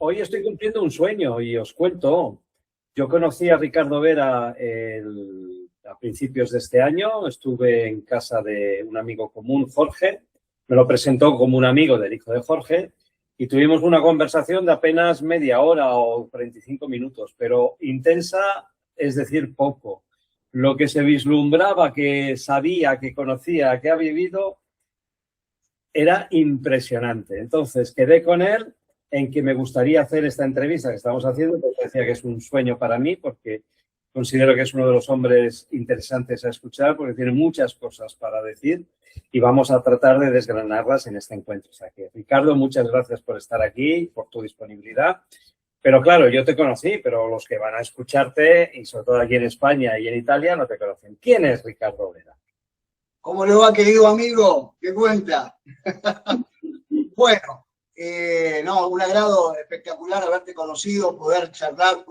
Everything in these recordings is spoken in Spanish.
Hoy estoy cumpliendo un sueño y os cuento. Yo conocí a Ricardo Vera a principios de este año. Estuve en casa de un amigo común, Jorge. Me lo presentó como un amigo del hijo de Jorge y tuvimos una conversación de apenas media hora o 45 minutos, pero intensa, es decir, poco. Lo que se vislumbraba, que sabía, que conocía, que ha vivido, era impresionante. Entonces, quedé con él en que me gustaría hacer esta entrevista que estamos haciendo, porque decía que es un sueño para mí, porque considero que es uno de los hombres interesantes a escuchar, porque tiene muchas cosas para decir y vamos a tratar de desgranarlas en este encuentro. O sea que, Ricardo, muchas gracias por estar aquí, por tu disponibilidad. Pero claro, yo te conocí, pero los que van a escucharte, y sobre todo aquí en España y en Italia, no te conocen. ¿Quién es Ricardo Vera? ¿Cómo le va, querido amigo? ¿Qué cuenta? Bueno, no, un agrado espectacular haberte conocido, poder charlar,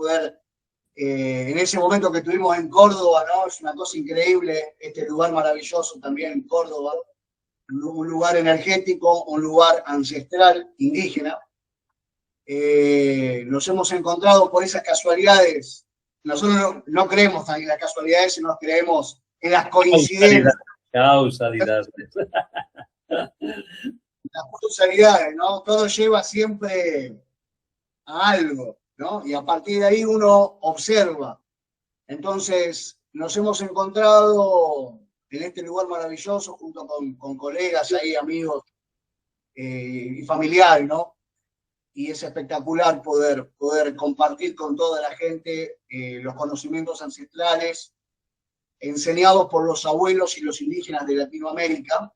en ese momento que estuvimos en Córdoba, ¿no? Es una cosa increíble, este lugar maravilloso también, Córdoba, un lugar energético, un lugar ancestral, indígena. Nos hemos encontrado por esas casualidades. Nosotros no creemos en las casualidades, sino creemos en las coincidencias. Causalidad. Las causalidades, ¿no? Todo lleva siempre a algo, ¿no? Y a partir de ahí uno observa. Entonces, nos hemos encontrado en este lugar maravilloso junto con colegas ahí, amigos y familiares, ¿no? Y es espectacular poder compartir con toda la gente los conocimientos ancestrales enseñados por los abuelos y los indígenas de Latinoamérica.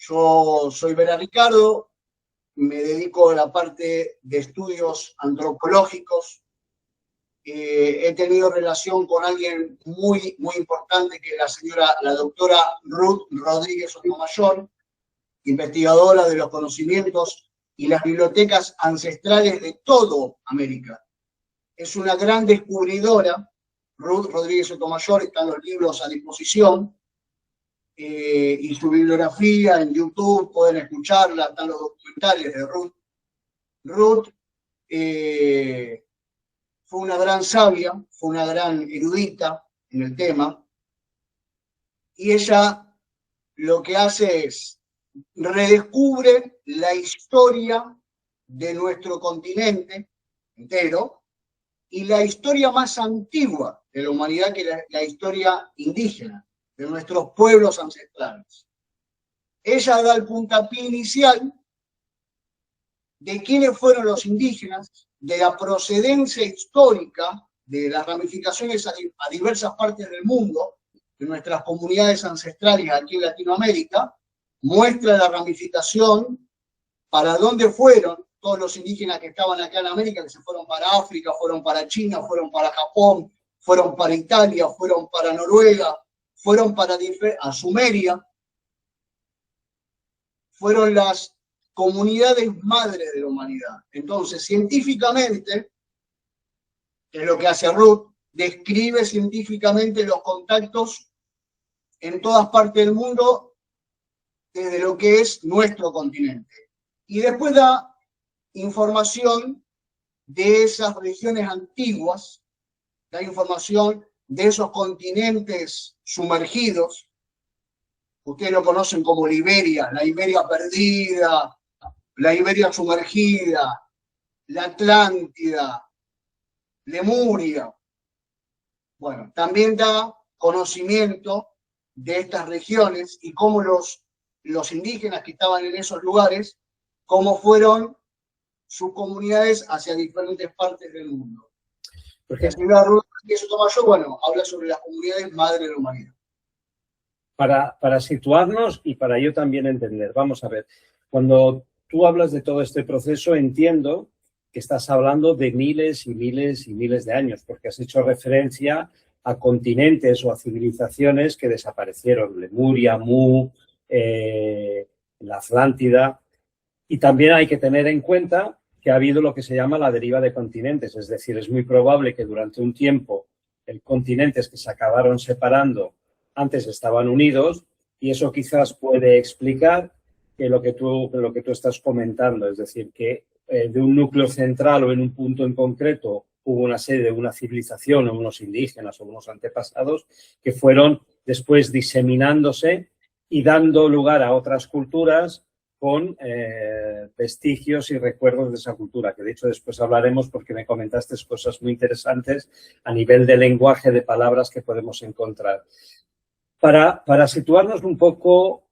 Yo soy Vera Ricardo, me dedico a la parte de estudios antropológicos. He tenido relación con alguien muy, muy importante, que es la doctora Ruth Rodríguez Sotomayor, investigadora de los conocimientos y las bibliotecas ancestrales de toda América. Es una gran descubridora. Ruth Rodríguez Sotomayor, están los libros a disposición, y su bibliografía en YouTube, pueden escucharla, están los documentales de Ruth. Ruth fue una gran sabia, fue una gran erudita en el tema, y ella lo que hace es redescubre la historia de nuestro continente entero y la historia más antigua de la humanidad, que es la historia indígena, de nuestros pueblos ancestrales. Ella da el puntapié inicial de quiénes fueron los indígenas, de la procedencia histórica, de las ramificaciones a diversas partes del mundo, de nuestras comunidades ancestrales aquí en Latinoamérica, muestra la ramificación, para dónde fueron todos los indígenas que estaban acá en América, que se fueron para África, fueron para China, fueron para Japón, fueron para Italia, fueron para Noruega, fueron a Sumeria, fueron las comunidades madres de la humanidad. Entonces, científicamente, que es lo que hace Ruth, describe científicamente los contactos en todas partes del mundo desde lo que es nuestro continente. Y después da información de esas regiones antiguas, da información de esos continentes sumergidos. Ustedes lo conocen como la Iberia perdida, la Iberia sumergida, la Atlántida, Lemuria. Bueno, también da conocimiento de estas regiones y cómo los indígenas que estaban en esos lugares, cómo fueron sus comunidades hacia diferentes partes del mundo. Porque la señora Ruth Sotomayor, bueno, habla sobre las comunidades madre de la humanidad. Para situarnos y para yo también entender, vamos a ver, cuando tú hablas de todo este proceso, entiendo que estás hablando de miles y miles y miles de años, porque has hecho referencia a continentes o a civilizaciones que desaparecieron, Lemuria, Mu, la Atlántida, y también hay que tener en cuenta que ha habido lo que se llama la deriva de continentes, es decir, es muy probable que durante un tiempo continentes que se acabaron separando antes estaban unidos, y eso quizás puede explicar que lo que tú estás comentando, es decir, que de un núcleo central o en un punto en concreto hubo una sede de una civilización o unos indígenas o unos antepasados que fueron después diseminándose y dando lugar a otras culturas con vestigios y recuerdos de esa cultura, que de hecho después hablaremos porque me comentaste cosas muy interesantes a nivel de lenguaje, de palabras que podemos encontrar. Para situarnos un poco,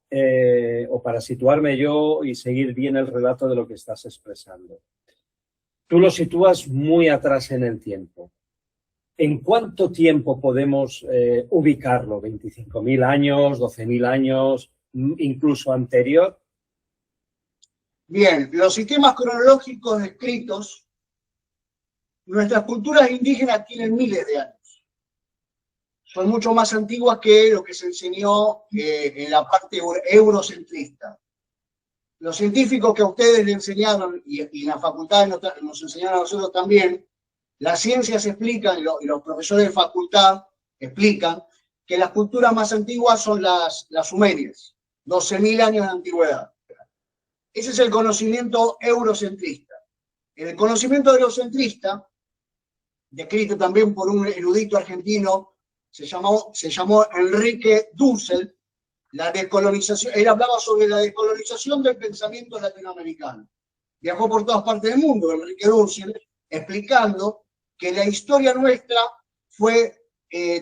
o para situarme yo y seguir bien el relato de lo que estás expresando. Tú lo sitúas muy atrás en el tiempo. ¿En cuánto tiempo podemos ubicarlo? ¿25.000 años, 12.000 años, incluso anterior? Bien, los sistemas cronológicos descritos, nuestras culturas indígenas tienen miles de años. Son mucho más antiguas que lo que se enseñó en la parte eurocentrista. Los científicos que a ustedes le enseñaron, y en la facultad nos enseñaron a nosotros también, las ciencias explican, y los profesores de facultad explican, que las culturas más antiguas son las sumerias, 12.000 años de antigüedad. Ese es el conocimiento eurocentrista. El conocimiento eurocentrista, descrito también por un erudito argentino, se llamó Enrique Dussel, la descolonización. Él hablaba sobre la descolonización del pensamiento latinoamericano. Viajó por todas partes del mundo, Enrique Dussel, explicando que la historia nuestra fue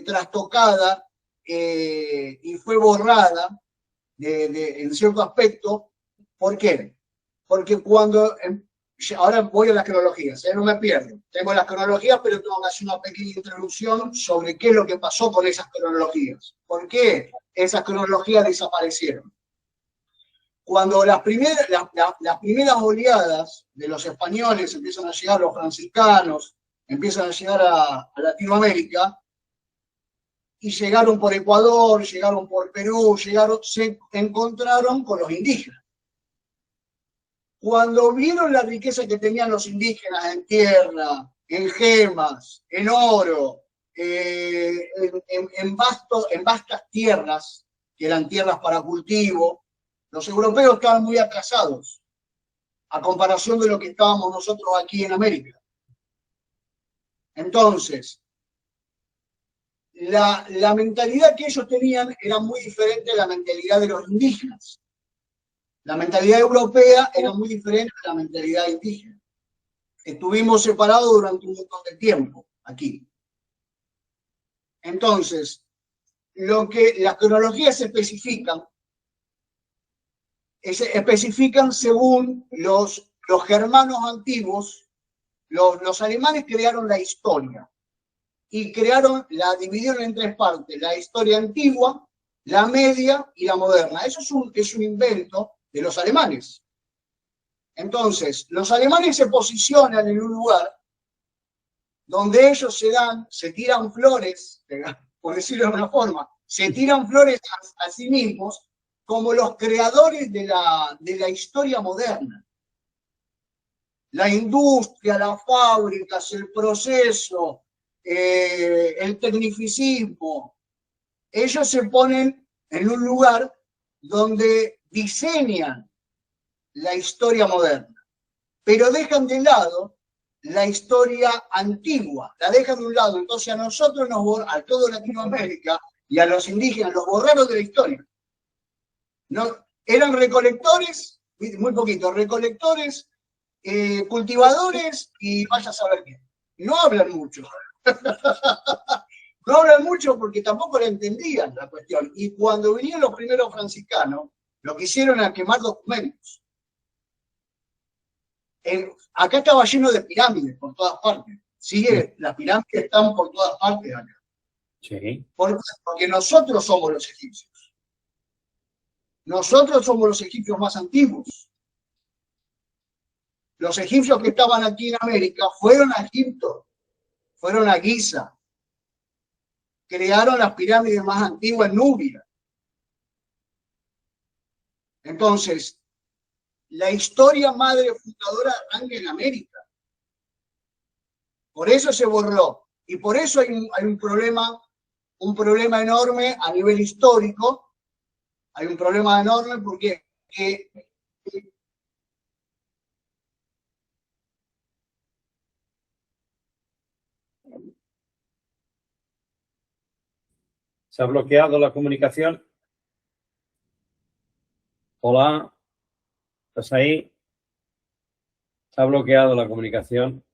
trastocada y fue borrada en cierto aspecto. ¿Por qué? Porque cuando... Ahora voy a las cronologías, no me pierdo. Tengo las cronologías, pero tengo que hacer una pequeña introducción sobre qué es lo que pasó con esas cronologías. ¿Por qué esas cronologías desaparecieron? Cuando las primeras oleadas de los españoles empiezan a llegar, los franciscanos, empiezan a llegar a Latinoamérica, y llegaron por Ecuador, llegaron por Perú, se encontraron con los indígenas. Cuando vieron la riqueza que tenían los indígenas en tierra, en gemas, en oro, en vastas tierras, que eran tierras para cultivo, los europeos estaban muy atrasados a comparación de lo que estábamos nosotros aquí en América. Entonces, la mentalidad que ellos tenían era muy diferente a la mentalidad de los indígenas. La mentalidad europea era muy diferente a la mentalidad indígena. Estuvimos separados durante un montón de tiempo aquí. Entonces, lo que las cronologías especifican según los germanos antiguos, los alemanes crearon la historia y la dividieron en tres partes: la historia antigua, la media y la moderna. Eso es un invento de los alemanes. Entonces, los alemanes se posicionan en un lugar donde ellos se tiran flores, por decirlo de una forma, se tiran flores a sí mismos como los creadores de la historia moderna. La industria, las fábricas, el proceso, el tecnificismo, ellos se ponen en un lugar donde diseñan la historia moderna, pero dejan de lado la historia antigua, la dejan de un lado. Entonces a nosotros, a toda Latinoamérica y a los indígenas, los borraron de la historia. No, eran recolectores, muy poquito, recolectores, cultivadores y vaya a saber qué. No hablan mucho. No hablan mucho porque tampoco la entendían la cuestión. Y cuando vinieron los primeros franciscanos, lo que hicieron era quemar documentos. Acá estaba lleno de pirámides por todas partes. Sigue, las pirámides están por todas partes acá. Sí. Porque nosotros somos los egipcios. Nosotros somos los egipcios más antiguos. Los egipcios que estaban aquí en América fueron a Egipto, fueron a Giza, crearon las pirámides más antiguas en Nubia. Entonces, la historia madre fundadora arranca en América. Por eso se borró. Y por eso hay un problema enorme a nivel histórico. Hay un problema enorme porque Se ha bloqueado la comunicación. Hola, ¿estás ahí? Se ha bloqueado la comunicación.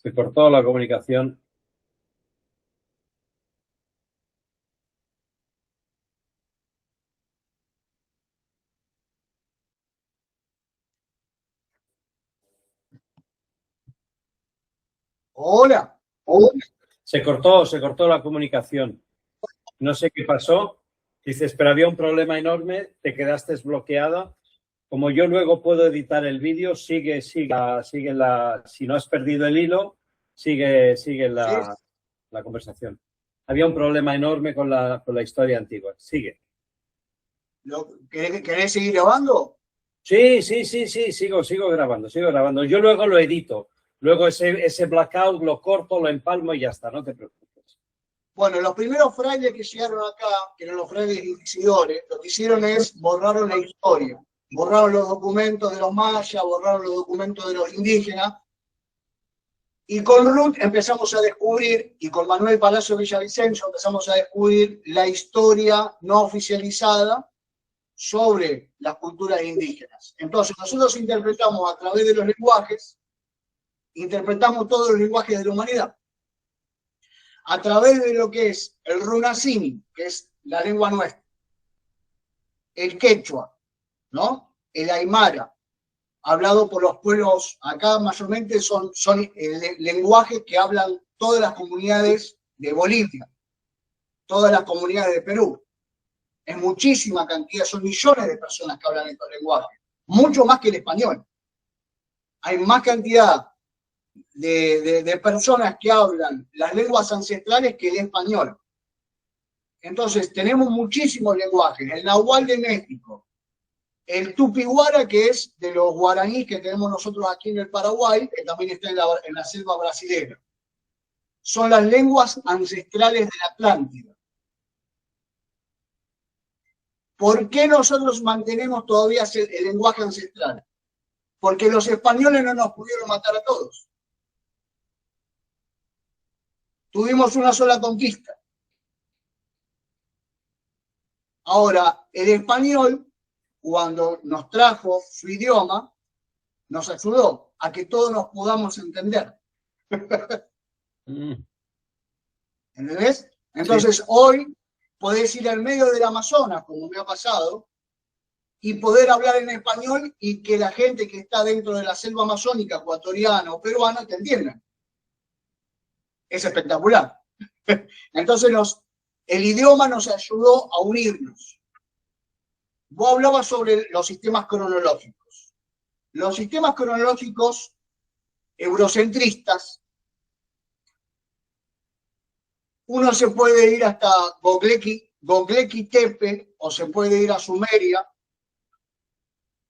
Se cortó la comunicación. Hola. Se cortó la comunicación. No sé qué pasó. Dices, pero había un problema enorme, te quedaste desbloqueada. Como yo luego puedo editar el vídeo, sigue la, si no has perdido el hilo, sigue la conversación. Había un problema enorme con la historia antigua. Sigue. ¿Querés seguir grabando? Sí, sigo grabando. Yo luego lo edito. Luego ese blackout lo corto, lo empalmo y ya está, no te preocupes. Bueno, los primeros frailes que llegaron acá, que eran los frailes inquisidores, lo que hicieron es borraron la historia. Borraron los documentos de los mayas, borraron los documentos de los indígenas. Y con Ruth empezamos a descubrir, y con Manuel Palacio Villavicencio empezamos a descubrir la historia no oficializada sobre las culturas indígenas. Entonces nosotros interpretamos a través de los lenguajes, interpretamos todos los lenguajes de la humanidad. A través de lo que es el runacini, que es la lengua nuestra, el quechua, ¿no? El aymara, hablado por los pueblos, acá mayormente son lenguajes que hablan todas las comunidades de Bolivia, todas las comunidades de Perú. Es muchísima cantidad, son millones de personas que hablan estos lenguajes, mucho más que el español. Hay más cantidad de personas que hablan las lenguas ancestrales que el español. Entonces, tenemos muchísimos lenguajes. El nahual de México, el tupi-guara, que es de los guaraníes que tenemos nosotros aquí en el Paraguay, que también está en la selva brasileña. Son las lenguas ancestrales de la Atlántida. ¿Por qué nosotros mantenemos todavía el lenguaje ancestral? Porque los españoles no nos pudieron matar a todos. Tuvimos una sola conquista. Ahora, el español, cuando nos trajo su idioma, nos ayudó a que todos nos podamos entender. ¿Entendés? Entonces, sí. Hoy podés ir al medio del Amazonas, como me ha pasado, y poder hablar en español y que la gente que está dentro de la selva amazónica, ecuatoriana o peruana, te entienda. Es espectacular. Entonces, el idioma nos ayudó a unirnos. Vos hablabas sobre los sistemas cronológicos. Los sistemas cronológicos eurocentristas, uno se puede ir hasta Göbekli Tepe, o se puede ir a Sumeria,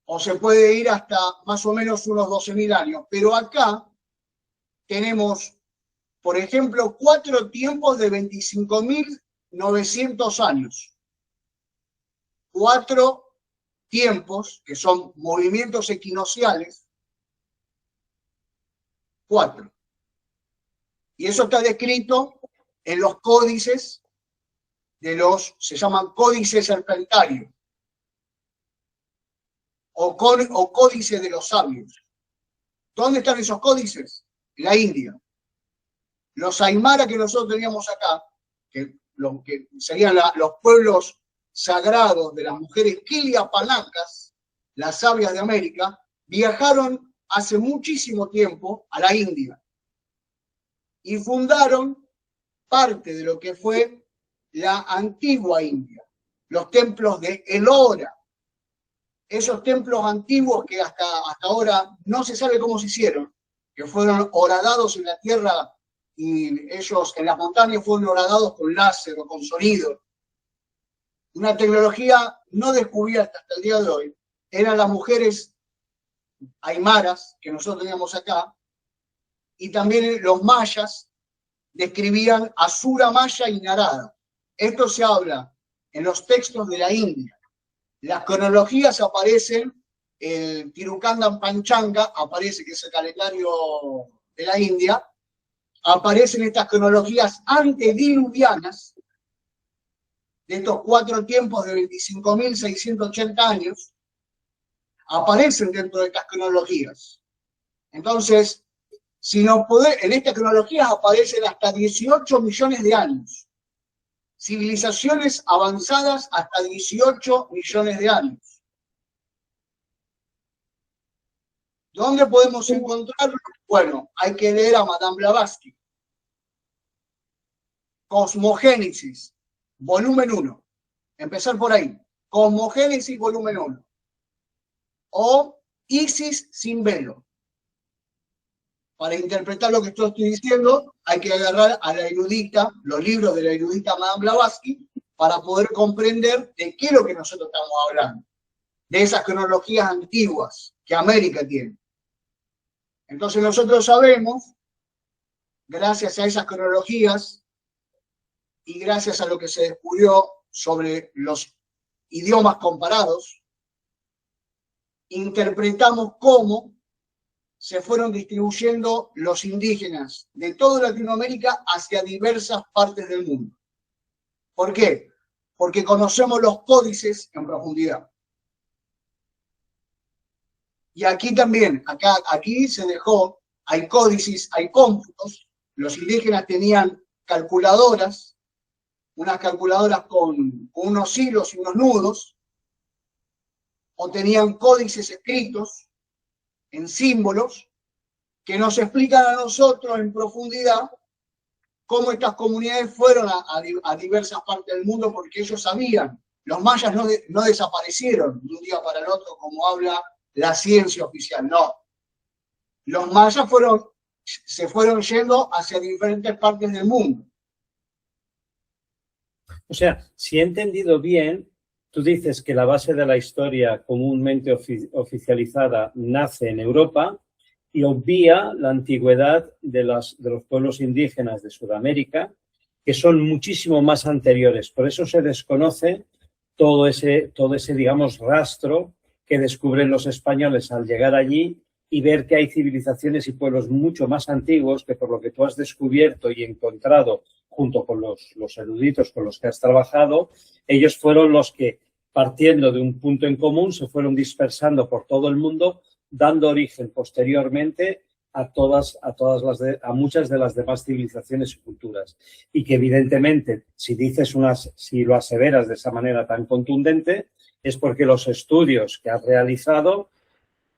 o se puede ir hasta más o menos unos 12.000 años. Pero acá tenemos, por ejemplo, 4 tiempos de 25.900 años. 4 tiempos, que son movimientos equinociales, 4. Y eso está descrito en los códices se llaman códices serpentarios, o códices de los sabios. ¿Dónde están esos códices? En la India. Los aymara que nosotros teníamos acá, que serían los pueblos sagrados de las mujeres quiliapanacas, las sabias de América, viajaron hace muchísimo tiempo a la India y fundaron parte de lo que fue la antigua India, los templos de Elora, esos templos antiguos que hasta ahora no se sabe cómo se hicieron, que fueron horadados en la tierra y ellos en las montañas fueron horadados con láser o con sonido. Una tecnología no descubierta hasta el día de hoy. Eran las mujeres aymaras que nosotros teníamos acá, y también los mayas describían Asura, Maya y Narada. Esto se habla en los textos de la India. Las cronologías aparecen, el Tirukandan Panchanga aparece, que es el calendario de la India, aparecen estas cronologías antediluvianas, de estos 4 tiempos de 25.680 años, aparecen dentro de estas cronologías. Entonces, si nos en estas cronologías aparecen hasta 18 millones de años. Civilizaciones avanzadas hasta 18 millones de años. ¿Dónde podemos encontrarlo? Bueno, hay que leer a Madame Blavatsky. Cosmogénesis, volumen 1. Empezar por ahí. Cosmogénesis, volumen 1. O Isis sin velo. Para interpretar lo que estoy diciendo, hay que agarrar a la erudita, los libros de la erudita Madame Blavatsky, para poder comprender de qué es lo que nosotros estamos hablando. De esas cronologías antiguas que América tiene. Entonces nosotros sabemos, gracias a esas cronologías y gracias a lo que se descubrió sobre los idiomas comparados, interpretamos cómo se fueron distribuyendo los indígenas de toda Latinoamérica hacia diversas partes del mundo. ¿Por qué? Porque conocemos los códices en profundidad. Y aquí también, aquí se dejó, hay códices, hay cómputos. Los indígenas tenían calculadoras, unas calculadoras con unos hilos y unos nudos, o tenían códices escritos en símbolos que nos explican a nosotros en profundidad cómo estas comunidades fueron a diversas partes del mundo, porque ellos sabían, los mayas no desaparecieron de un día para el otro como habla la ciencia oficial, no. Los mayas se fueron yendo hacia diferentes partes del mundo. O sea, si he entendido bien, tú dices que la base de la historia comúnmente oficializada nace en Europa y obvia la antigüedad de los pueblos indígenas de Sudamérica, que son muchísimo más anteriores. Por eso se desconoce todo ese, digamos, rastro que descubren los españoles al llegar allí y ver que hay civilizaciones y pueblos mucho más antiguos que, por lo que tú has descubierto y encontrado junto con los eruditos con los que has trabajado, ellos fueron los que, partiendo de un punto en común, se fueron dispersando por todo el mundo, dando origen posteriormente a muchas de las demás civilizaciones y culturas. Y que evidentemente, si lo aseveras de esa manera tan contundente, es porque los estudios que has realizado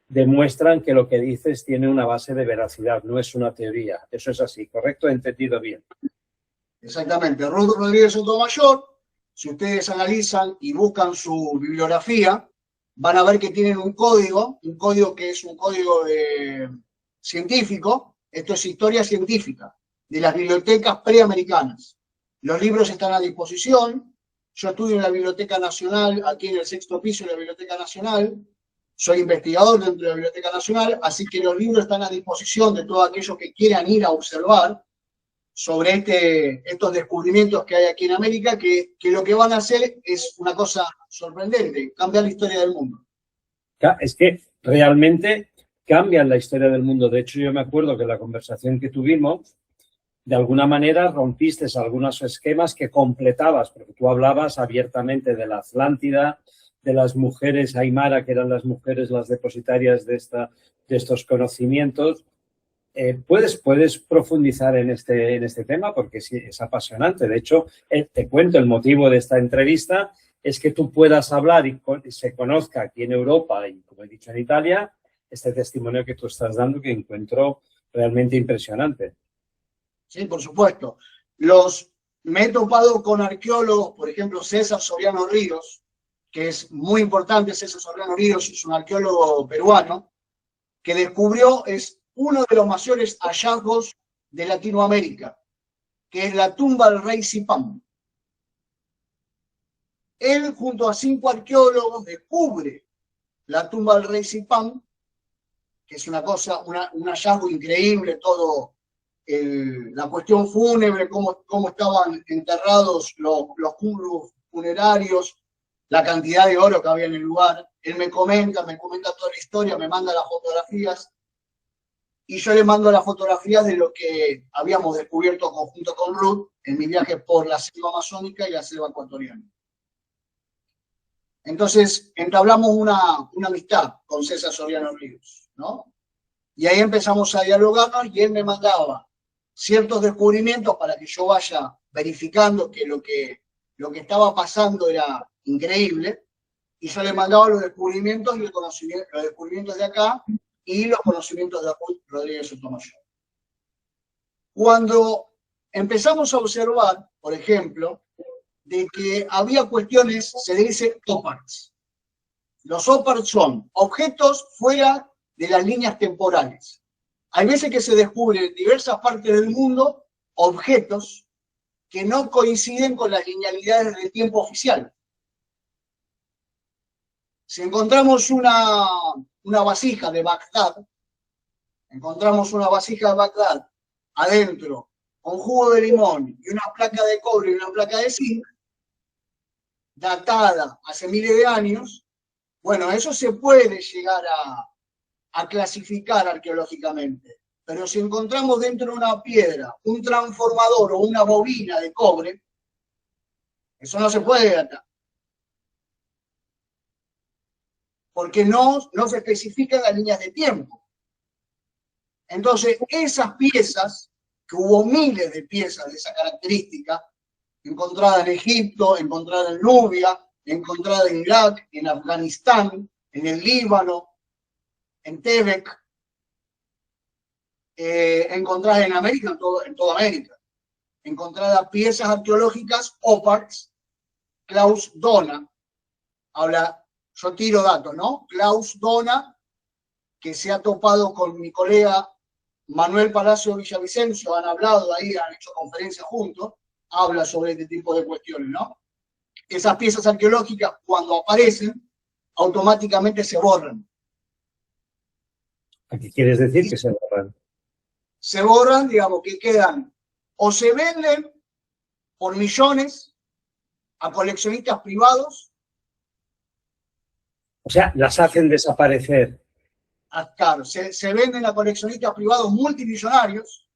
demuestran que lo que dices tiene una base de veracidad, no es una teoría. Eso es así, ¿correcto? ¿He entendido bien? Exactamente. Ruth Rodríguez Sotomayor, si ustedes analizan y buscan su bibliografía, van a ver que tienen un código que es un código científico. Esto es historia científica de las bibliotecas preamericanas. Los libros están a disposición. Yo estudio en la Biblioteca Nacional, aquí en el 6º piso de la Biblioteca Nacional. Soy investigador dentro de la Biblioteca Nacional, así que los libros están a disposición de todos aquellos que quieran ir a observar sobre estos descubrimientos que hay aquí en América, que lo que van a hacer es una cosa sorprendente, cambiar la historia del mundo. Es que realmente cambian la historia del mundo. De hecho, yo me acuerdo que la conversación que tuvimos, de alguna manera rompiste algunos esquemas que completabas, porque tú hablabas abiertamente de la Atlántida, de las mujeres aymara, que eran las mujeres las depositarias de estos conocimientos. ¿Puedes profundizar en este tema? Porque sí, es apasionante. De hecho, te cuento, el motivo de esta entrevista es que tú puedas hablar y se conozca aquí en Europa y, como he dicho, en Italia, este testimonio que tú estás dando que encuentro realmente impresionante. Sí, por supuesto. Me he topado con arqueólogos, por ejemplo, César Soriano Ríos, que es muy importante. César Soriano Ríos es un arqueólogo peruano que descubrió, es uno de los mayores hallazgos de Latinoamérica, que es la tumba del rey Zipán. Él, junto a 5 arqueólogos, descubre la tumba del rey Zipán, que es una cosa, un hallazgo increíble, todo la cuestión fúnebre, cómo estaban enterrados los cúmulos funerarios, la cantidad de oro que había en el lugar. Él me comenta toda la historia, me manda las fotografías, y yo le mando las fotografías de lo que habíamos descubierto junto con Ruth en mi viaje por la selva amazónica y la selva ecuatoriana. Entonces, entablamos una amistad con César Soriano Ríos, ¿no? Y ahí empezamos a dialogarnos y él me mandaba ciertos descubrimientos para que yo vaya verificando que lo que estaba pasando era increíble, y yo le mandaba los descubrimientos y los descubrimientos de acá y los conocimientos de Rodríguez Sotomayor. Cuando empezamos a observar, por ejemplo, de que había cuestiones, se le dice OPARTs. Los OPARTs son objetos fuera de las líneas temporales. Hay veces que se descubren en diversas partes del mundo objetos que no coinciden con las linealidades del tiempo oficial. Si encontramos una vasija de Bagdad, adentro con jugo de limón y una placa de cobre y una placa de zinc, datada hace miles de años, bueno, eso se puede llegar a clasificar arqueológicamente. Pero si encontramos dentro de una piedra un transformador o una bobina de cobre, eso no se puede datar. Porque no se especifican las líneas de tiempo. Entonces, esas piezas, que hubo miles de piezas de esa característica, encontradas en Egipto, encontradas en Nubia, encontradas en Irak, en Afganistán, en el Líbano, en Tebek, encontradas en América, en toda América. Encontradas piezas arqueológicas, OPARTs. Klaus Dona habla. Yo tiro datos, ¿no? Klaus Dona, que se ha topado con mi colega Manuel Palacio Villavicencio, han hablado ahí, han hecho conferencias juntos, habla sobre este tipo de cuestiones, ¿no? Esas piezas arqueológicas, cuando aparecen, automáticamente se borran. ¿A qué quieres decir que se borran? Se borran, digamos, que quedan, o se venden por millones a coleccionistas privados. O sea, las hacen desaparecer. Claro, se venden a coleccionistas privados multimillonarios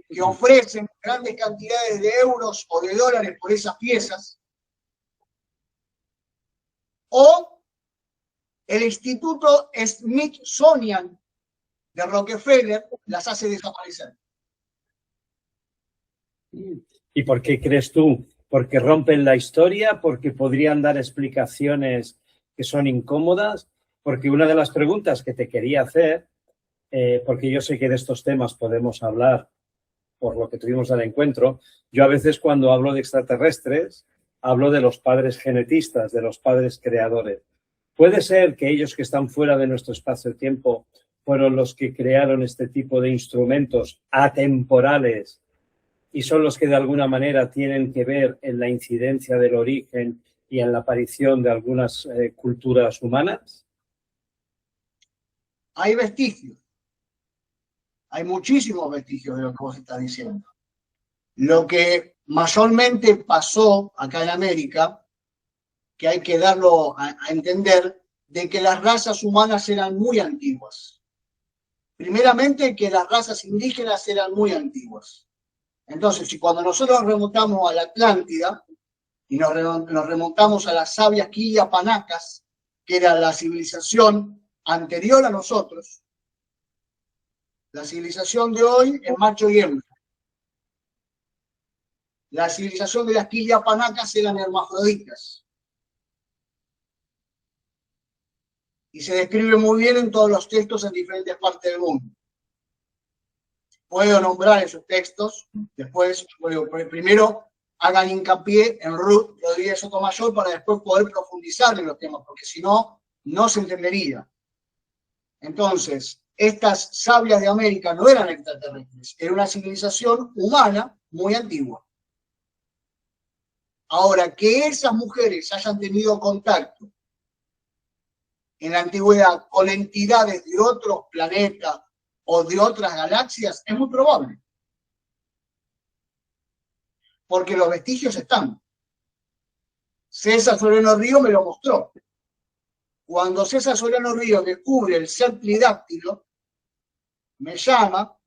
que ofrecen grandes cantidades de euros o de dólares por esas piezas, o el Instituto Smithsonian de Rockefeller las hace desaparecer. ¿Y por qué crees tú? ¿Porque rompen la historia? ¿Porque podrían dar explicaciones que son incómodas? Porque una de las preguntas que te quería hacer, porque yo sé que de estos temas podemos hablar por lo que tuvimos al encuentro, yo a veces cuando hablo de extraterrestres, hablo de los padres genetistas, de los padres creadores. ¿Puede ser que ellos que están fuera de nuestro espacio-tiempo fueron los que crearon este tipo de instrumentos atemporales y son los que de alguna manera tienen que ver en la incidencia del origen y en la aparición de algunas culturas humanas? Hay vestigios. Hay muchísimos vestigios de lo que vos estás diciendo. Lo que mayormente pasó acá en América, que hay que darlo a entender, de que las razas humanas eran muy antiguas. Primeramente, que las razas indígenas eran muy antiguas. Entonces, si cuando nosotros nos remontamos a la Atlántida y nos remontamos a las sabias quillapanacas, que era la civilización anterior a nosotros, la civilización de hoy es macho y hembra. La civilización de las quillapanacas eran hermafroditas. Y se describe muy bien en todos los textos en diferentes partes del mundo. Puedo nombrar esos textos, después, primero hagan hincapié en Ruth Rodríguez Sotomayor para después poder profundizar en los temas, porque si no, no se entendería. Entonces, estas sabias de América no eran extraterrestres, era una civilización humana muy antigua. Ahora, que esas mujeres hayan tenido contacto en la antigüedad con entidades de otros planetas o de otras galaxias es muy probable. Porque los vestigios están. César Soriano Río me lo mostró. Cuando César Soriano Río descubre el ser plidáctilo, me llama,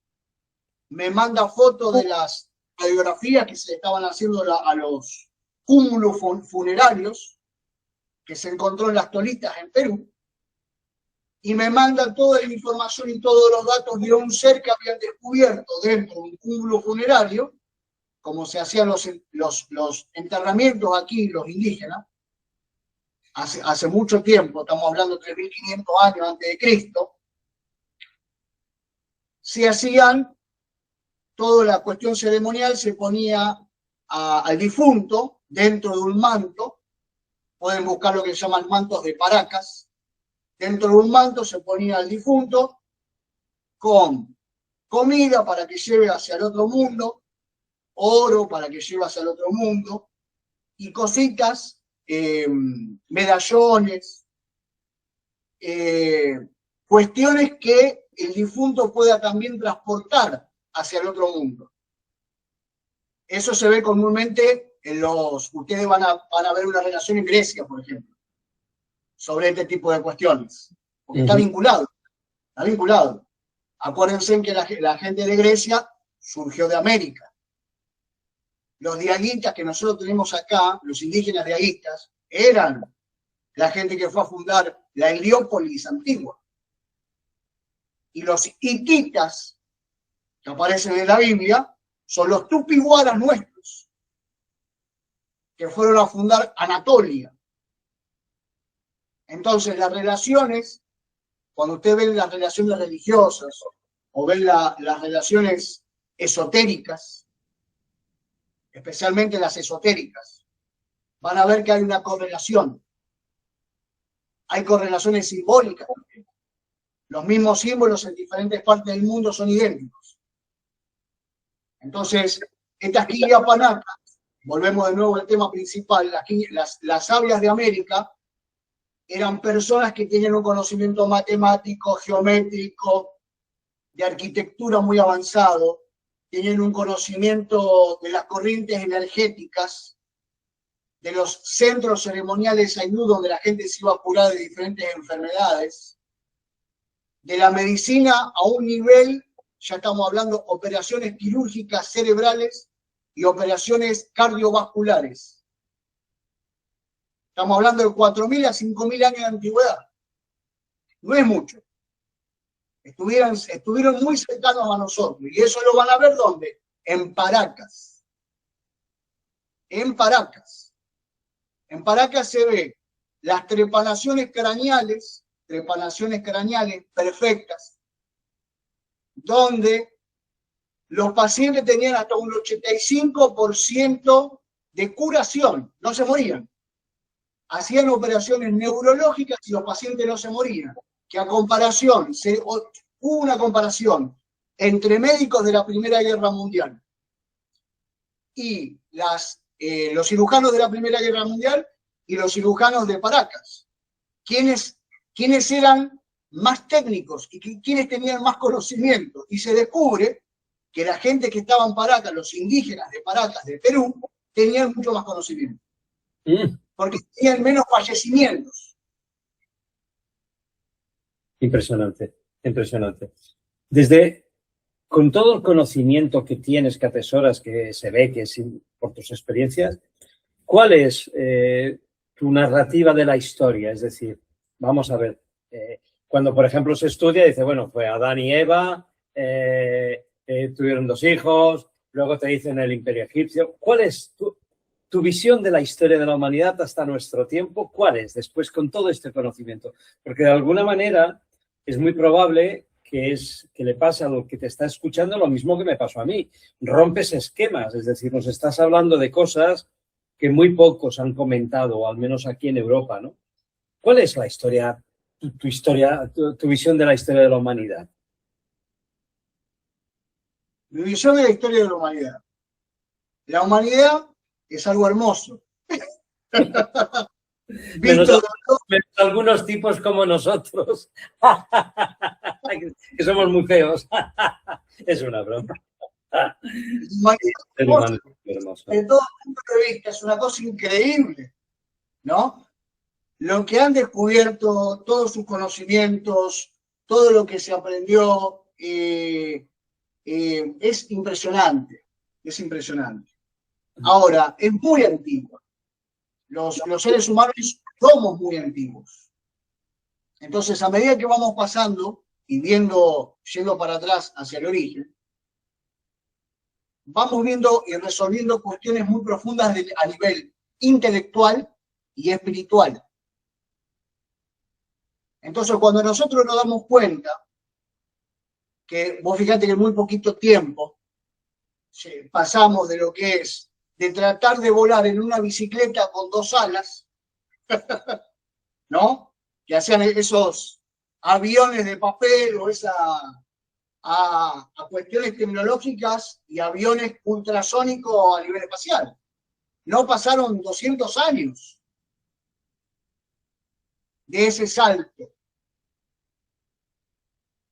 me manda fotos de las radiografías que se estaban haciendo a los cúmulos funerarios que se encontró en las Tolitas en Perú, y me manda toda la información y todos los datos de un ser que habían descubierto dentro de un cúmulo funerario, como se hacían los enterramientos aquí, los indígenas, hace mucho tiempo, estamos hablando de 3.500 años antes de Cristo, se hacían, toda la cuestión ceremonial se ponía al difunto dentro de un manto, pueden buscar lo que se llaman mantos de Paracas, dentro de un manto se ponía al difunto con comida para que lleve hacia el otro mundo, oro para que lleve hacia el otro mundo, y cositas, medallones, cuestiones que el difunto pueda también transportar hacia el otro mundo. Eso se ve comúnmente en ustedes van a ver una relación en Grecia, por ejemplo, sobre este tipo de cuestiones, porque está vinculado, está vinculado. Acuérdense que la gente de Grecia surgió de América. Los diaguitas que nosotros tenemos acá, los indígenas diaguitas, eran la gente que fue a fundar la Heliópolis antigua. Y los hititas, que aparecen en la Biblia, son los tupiguaras nuestros, que fueron a fundar Anatolia. Entonces, las relaciones, cuando usted ve las relaciones religiosas o ven las relaciones esotéricas, especialmente las esotéricas, van a ver que hay una correlación. Hay correlaciones simbólicas. Los mismos símbolos en diferentes partes del mundo son idénticos. Entonces, estas Quillapanaca, volvemos de nuevo al tema principal, las sabias de América eran personas que tenían un conocimiento matemático, geométrico, de arquitectura muy avanzado, tenían un conocimiento de las corrientes energéticas, de los centros ceremoniales Ainu, donde la gente se iba a curar de diferentes enfermedades, de la medicina a un nivel, ya estamos hablando, operaciones quirúrgicas cerebrales y operaciones cardiovasculares. Estamos hablando de 4.000 a 5.000 años de antigüedad. No es mucho. Estuvieron muy cercanos a nosotros. Y eso lo van a ver ¿dónde? En Paracas. En Paracas. En Paracas se ve las trepanaciones craneales perfectas, donde los pacientes tenían hasta un 85% de curación, no se morían. Hacían operaciones neurológicas y los pacientes no se morían. Que a comparación, hubo una comparación entre médicos de la Primera Guerra Mundial y los cirujanos de la Primera Guerra Mundial y los cirujanos de Paracas. ¿Quiénes eran más técnicos y quiénes tenían más conocimiento? Y se descubre que la gente que estaba en Paracas, los indígenas de Paracas, de Perú, tenían mucho más conocimiento. Porque tenían menos fallecimientos. Impresionante, impresionante. Con todo el conocimiento que tienes, que atesoras, que se ve que es por tus experiencias, ¿cuál es tu narrativa de la historia? Es decir, vamos a ver, cuando por ejemplo se estudia, dice, bueno, fue Adán y Eva, tuvieron 2 hijos, luego te dicen el Imperio Egipcio. ¿Cuál es tu visión de la historia de la humanidad hasta nuestro tiempo? ¿Cuál es después con todo este conocimiento? Porque de alguna manera es muy probable que le pasa a lo que te está escuchando lo mismo que me pasó a mí. Rompes esquemas, es decir, nos estás hablando de cosas que muy pocos han comentado, o al menos aquí en Europa, ¿no? ¿Cuál es la historia tu historia, tu visión de la historia de la humanidad. Mi visión de la historia de la humanidad. La humanidad es algo hermoso. Menos, Visto, menos algunos tipos como nosotros, que somos muy feos. Es una broma. la humanidad El humano es hermoso. de todo punto de vista es una cosa increíble, ¿no? Lo que han descubierto, todos sus conocimientos, todo lo que se aprendió, es impresionante, es impresionante. Ahora, es muy antiguo. Los seres humanos somos muy antiguos. Entonces, a medida que vamos pasando y yendo para atrás hacia el origen, vamos viendo y resolviendo cuestiones muy profundas a nivel intelectual y espiritual. Entonces, cuando nosotros nos damos cuenta que, vos fíjate que en muy poquito tiempo pasamos de lo que es de tratar de volar en una bicicleta con 2 alas, ¿no? Que hacían esos aviones de papel o a cuestiones tecnológicas y aviones ultrasónicos a nivel espacial. No pasaron 200 años de ese salto.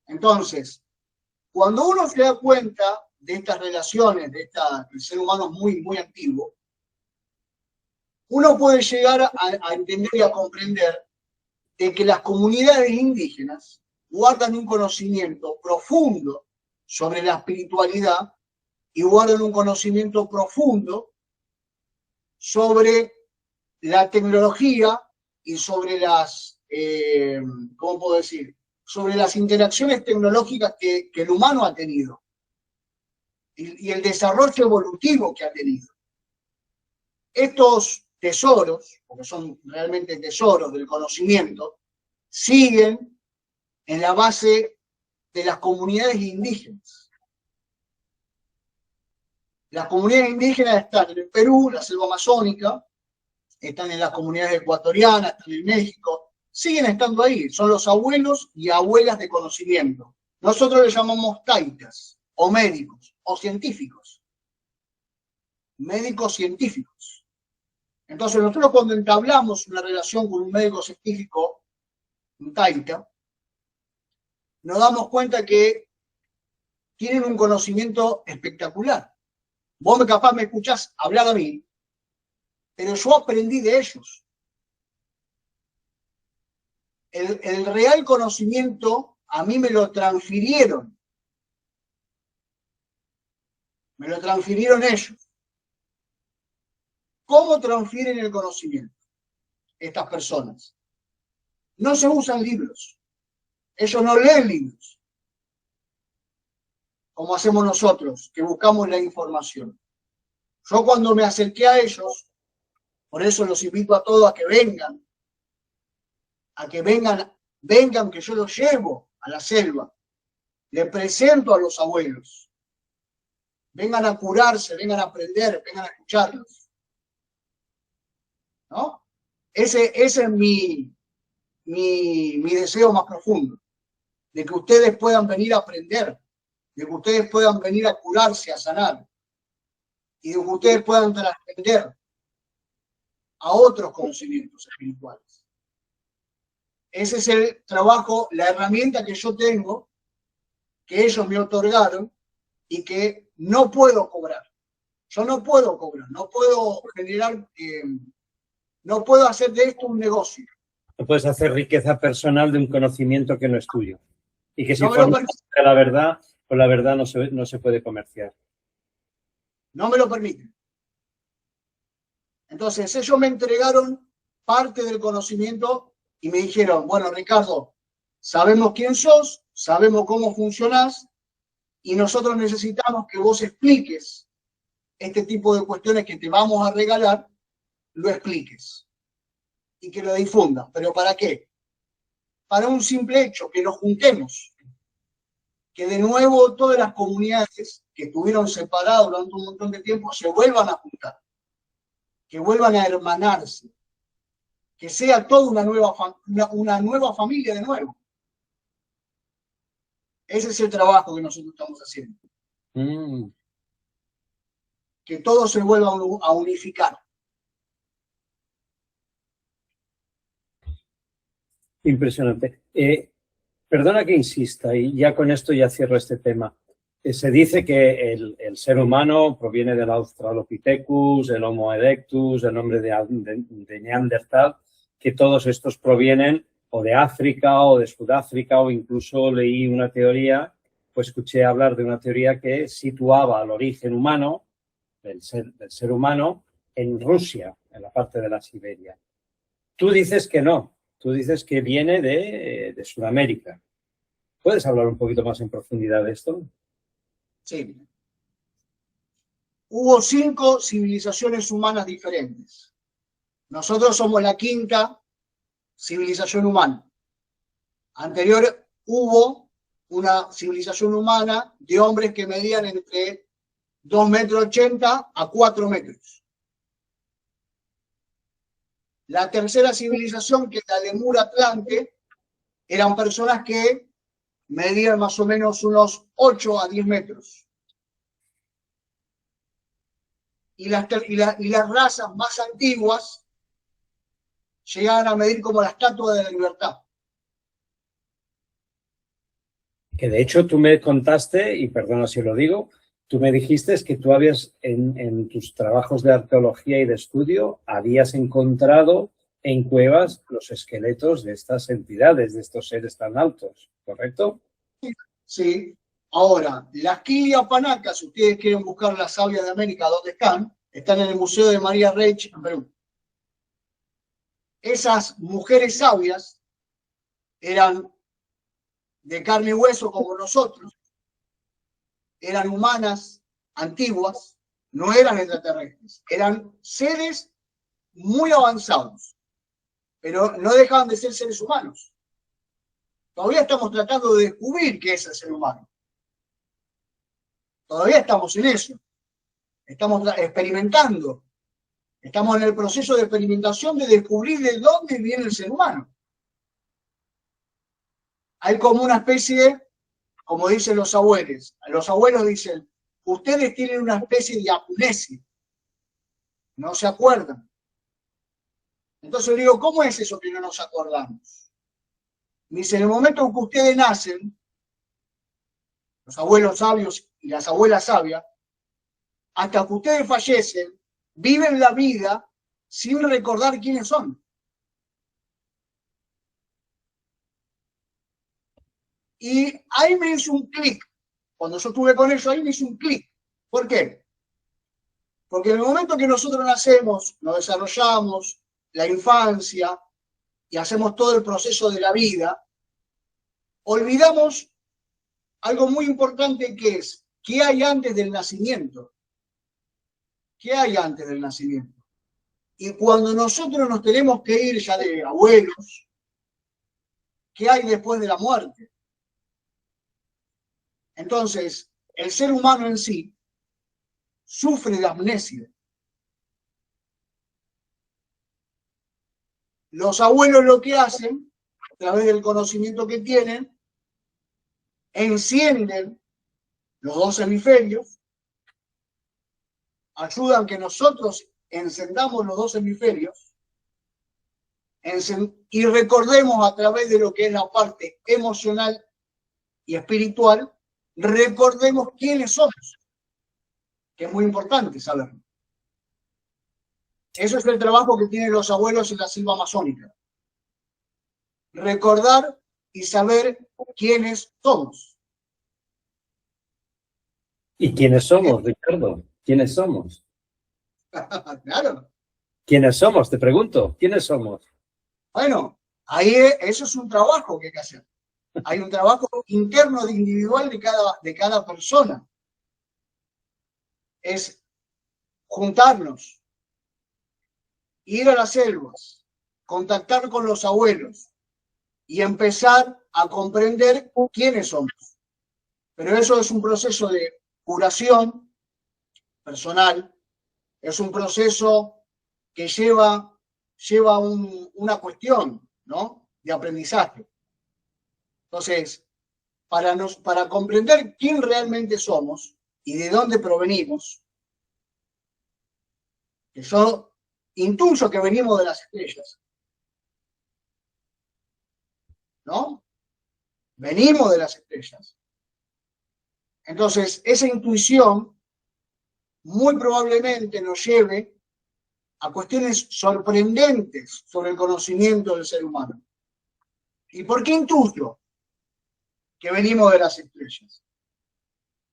Entonces, cuando uno se da cuenta de estas relaciones, el ser humano es muy, muy antiguo, uno puede llegar a entender y a comprender de que las comunidades indígenas guardan un conocimiento profundo sobre la espiritualidad y guardan un conocimiento profundo sobre la tecnología y sobre ¿cómo puedo decir? Sobre las interacciones tecnológicas que el humano ha tenido y el desarrollo evolutivo que ha tenido. Estos tesoros, porque son realmente tesoros del conocimiento, siguen en la base de las comunidades indígenas. Las comunidades indígenas están en el Perú, la selva amazónica, están en las comunidades ecuatorianas, están en México, siguen estando ahí, son los abuelos y abuelas de conocimiento. Nosotros les llamamos taitas, o médicos, o científicos. Médicos científicos. Entonces nosotros cuando entablamos una relación con un médico científico, un taita, nos damos cuenta que tienen un conocimiento espectacular. Vos capaz me escuchás hablar a mí, pero yo aprendí de ellos. El real conocimiento a mí me lo transfirieron. Me lo transfirieron ellos. ¿Cómo transfieren el conocimiento estas personas? No se usan libros. Ellos no leen libros, como hacemos nosotros, que buscamos la información. Yo cuando me acerqué a ellos, por eso los invito a todos a que vengan, que yo los llevo a la selva, les presento a los abuelos, vengan a curarse, vengan a aprender, vengan a escucharlos. ¿No? Ese es mi deseo más profundo, de que ustedes puedan venir a aprender, de que ustedes puedan venir a curarse, a sanar, y de que ustedes puedan trascender a otros conocimientos espirituales. Ese es el trabajo, la herramienta que yo tengo, que ellos me otorgaron y que no puedo cobrar. Yo no puedo cobrar, no puedo generar, no puedo hacer de esto un negocio. No puedes hacer riqueza personal de un conocimiento que no es tuyo. Y que si No me lo forma permite. la verdad, pues la verdad no se puede comerciar. No me lo permiten. Entonces, ellos me entregaron parte del conocimiento y me dijeron, bueno, Ricardo, sabemos quién sos, sabemos cómo funcionás y nosotros necesitamos que vos expliques este tipo de cuestiones que te vamos a regalar, lo expliques y que lo difundas. ¿Pero para qué? Para un simple hecho, que nos juntemos, que de nuevo todas las comunidades que estuvieron separadas durante un montón de tiempo se vuelvan a juntar, que vuelvan a hermanarse, que sea toda una nueva familia de nuevo. Ese es el trabajo que nosotros estamos haciendo. Que todo se vuelva a unificar. Impresionante. Perdona que insista, y ya con esto ya cierro este tema. Se dice que el ser humano proviene del Australopithecus, el Homo erectus, el hombre de Neandertal, que todos estos provienen o de África o de Sudáfrica, o incluso leí una teoría, pues escuché hablar de una teoría que situaba el origen humano, del ser humano, en Rusia, en la parte de la Siberia. Tú dices que no, tú dices que viene de Sudamérica. ¿Puedes hablar un poquito más en profundidad de esto? Sí. Hubo 5 civilizaciones humanas diferentes. Nosotros somos la 5ª civilización humana. Anterior hubo una civilización humana de hombres que medían entre 2,80 metros a 4 metros. La tercera civilización, que es la Lemur Atlante, eran personas que medían más o menos unos 8 a 10 metros. Y las razas más antiguas llegaban a medir como la Estatua de la Libertad. Que de hecho tú me contaste, y perdona si lo digo, tú me dijiste que tú habías, en tus trabajos de arqueología y de estudio, habías encontrado en cuevas los esqueletos de estas entidades, de estos seres tan altos, ¿correcto? Sí. Ahora, las Quiliapanacas, si ustedes quieren buscar las sabias de América, ¿dónde están? Están en el Museo de María Reich, en Perú. Esas mujeres sabias eran de carne y hueso como nosotros, eran humanas, antiguas, no eran extraterrestres, eran seres muy avanzados, pero no dejaban de ser seres humanos. Todavía estamos tratando de descubrir qué es el ser humano. Todavía estamos en eso. Estamos experimentando. Estamos en el proceso de experimentación de descubrir de dónde viene el ser humano. Hay como una especie, como dicen los abuelos. Los abuelos dicen, ustedes tienen una especie de amnesia. No se acuerdan. Entonces digo, ¿cómo es eso que no nos acordamos? Dice, en el momento en que ustedes nacen, los abuelos sabios y las abuelas sabias, hasta que ustedes fallecen, viven la vida sin recordar quiénes son. Y ahí me hizo un clic. Cuando yo estuve con ellos, ahí me hizo un clic. ¿Por qué? Porque en el momento que nosotros nacemos, nos desarrollamos, la infancia, y hacemos todo el proceso de la vida, olvidamos algo muy importante, que es, ¿qué hay antes del nacimiento? ¿Qué hay antes del nacimiento? Y cuando nosotros nos tenemos que ir ya de abuelos, ¿qué hay después de la muerte? Entonces, el ser humano en sí sufre de amnesia. Los abuelos lo que hacen, a través del conocimiento que tienen, encienden los 2 hemisferios, ayudan que nosotros encendamos los 2 hemisferios y recordemos a través de lo que es la parte emocional y espiritual, recordemos quiénes somos, que es muy importante saberlo. Eso es el trabajo que tienen los abuelos en la selva amazónica. Recordar y saber quiénes somos. ¿Y quiénes somos, Ricardo? ¿Quiénes somos? Claro. ¿Quiénes somos? Te pregunto, ¿quiénes somos? Bueno, ahí eso es un trabajo que hay que hacer. Hay un trabajo interno, individual de cada persona. Es juntarnos, ir a las selvas, contactar con los abuelos y empezar a comprender quiénes somos. Pero eso es un proceso de curación personal, es un proceso que lleva lleva una cuestión, ¿no?, de aprendizaje. Entonces, para comprender quién realmente somos y de dónde provenimos, que yo intuyo que venimos de las estrellas, ¿no? Venimos de las estrellas. Entonces, esa intuición muy probablemente nos lleve a cuestiones sorprendentes sobre el conocimiento del ser humano. ¿Y por qué intuyo que venimos de las estrellas?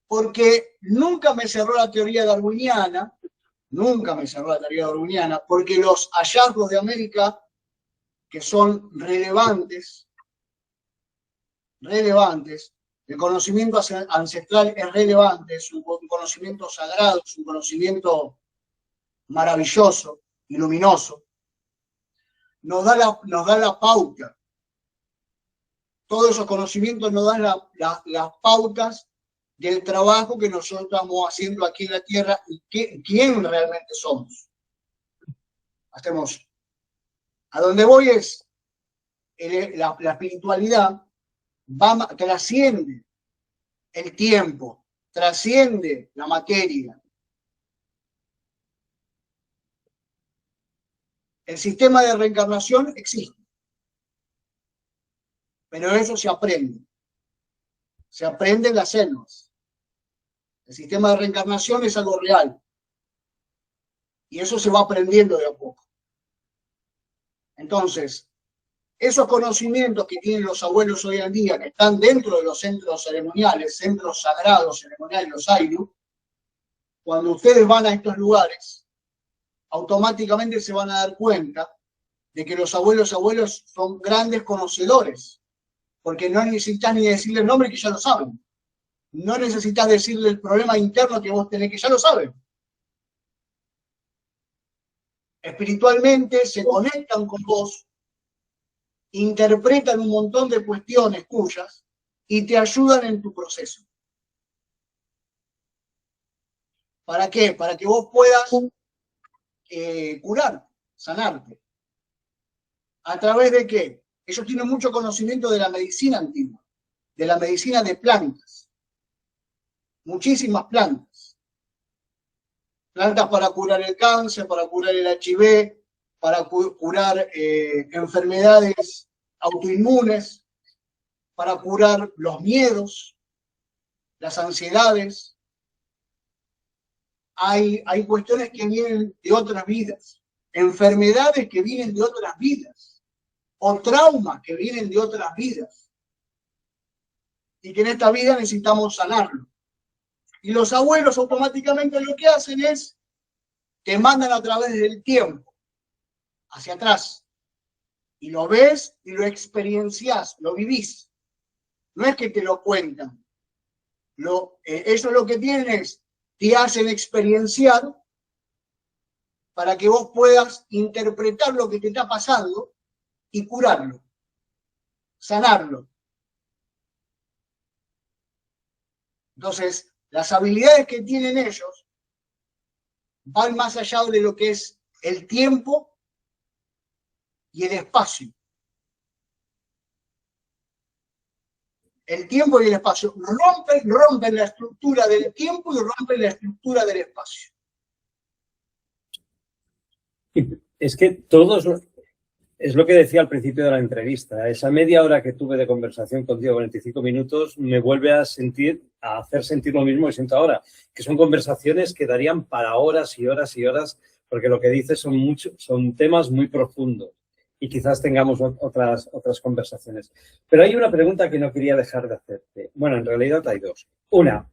Porque nunca me cerró la teoría darwiniana, porque los hallazgos de América, que son relevantes, el conocimiento ancestral es relevante, es un conocimiento sagrado, es un conocimiento maravilloso y luminoso, nos da la pauta. Todos esos conocimientos nos dan las pautas del trabajo que nosotros estamos haciendo aquí en la Tierra y quién realmente somos. A donde voy es, la espiritualidad trasciende el tiempo, trasciende la materia. El sistema de reencarnación existe, pero eso se aprende en las células. El sistema de reencarnación es algo real, y eso se va aprendiendo de a poco. Entonces, esos conocimientos que tienen los abuelos hoy en día, que están dentro de los centros ceremoniales, centros sagrados ceremoniales, los Ainu, cuando ustedes van a estos lugares, automáticamente se van a dar cuenta de que los abuelos son grandes conocedores, porque no necesitas ni decirle el nombre, que ya lo saben. No necesitas decirle el problema interno que vos tenés, que ya lo saben. Espiritualmente se conectan con vos, interpretan un montón de cuestiones tuyas y te ayudan en tu proceso. ¿Para qué? Para que vos puedas curarte, sanarte. ¿A través de qué? Ellos tienen mucho conocimiento de la medicina antigua, de la medicina de plantas. Muchísimas plantas. Plantas para curar el cáncer, para curar el HIV, para curar enfermedades autoinmunes, para curar los miedos, las ansiedades. Hay cuestiones que vienen de otras vidas, enfermedades que vienen de otras vidas, o traumas que vienen de otras vidas, y que en esta vida necesitamos sanarlo. Y los abuelos automáticamente lo que hacen es, te mandan a través del tiempo, hacia atrás, y lo ves y lo experienciás, lo vivís. No es que te lo cuentan. Ellos lo que tienen es, te hacen experienciar para que vos puedas interpretar lo que te está pasando y curarlo, sanarlo. Entonces, las habilidades que tienen ellos van más allá de lo que es el tiempo y el espacio. El tiempo y el espacio rompen la estructura del tiempo y rompen la estructura del espacio. Es que todos, es lo que decía al principio de la entrevista, esa media hora que tuve de conversación contigo, 45 minutos, me vuelve a hacer sentir lo mismo que siento ahora, que son conversaciones que darían para horas y horas y horas, porque lo que dices son temas muy profundos y quizás tengamos otras conversaciones. Pero hay una pregunta que no quería dejar de hacerte. Bueno, en realidad hay dos. Una,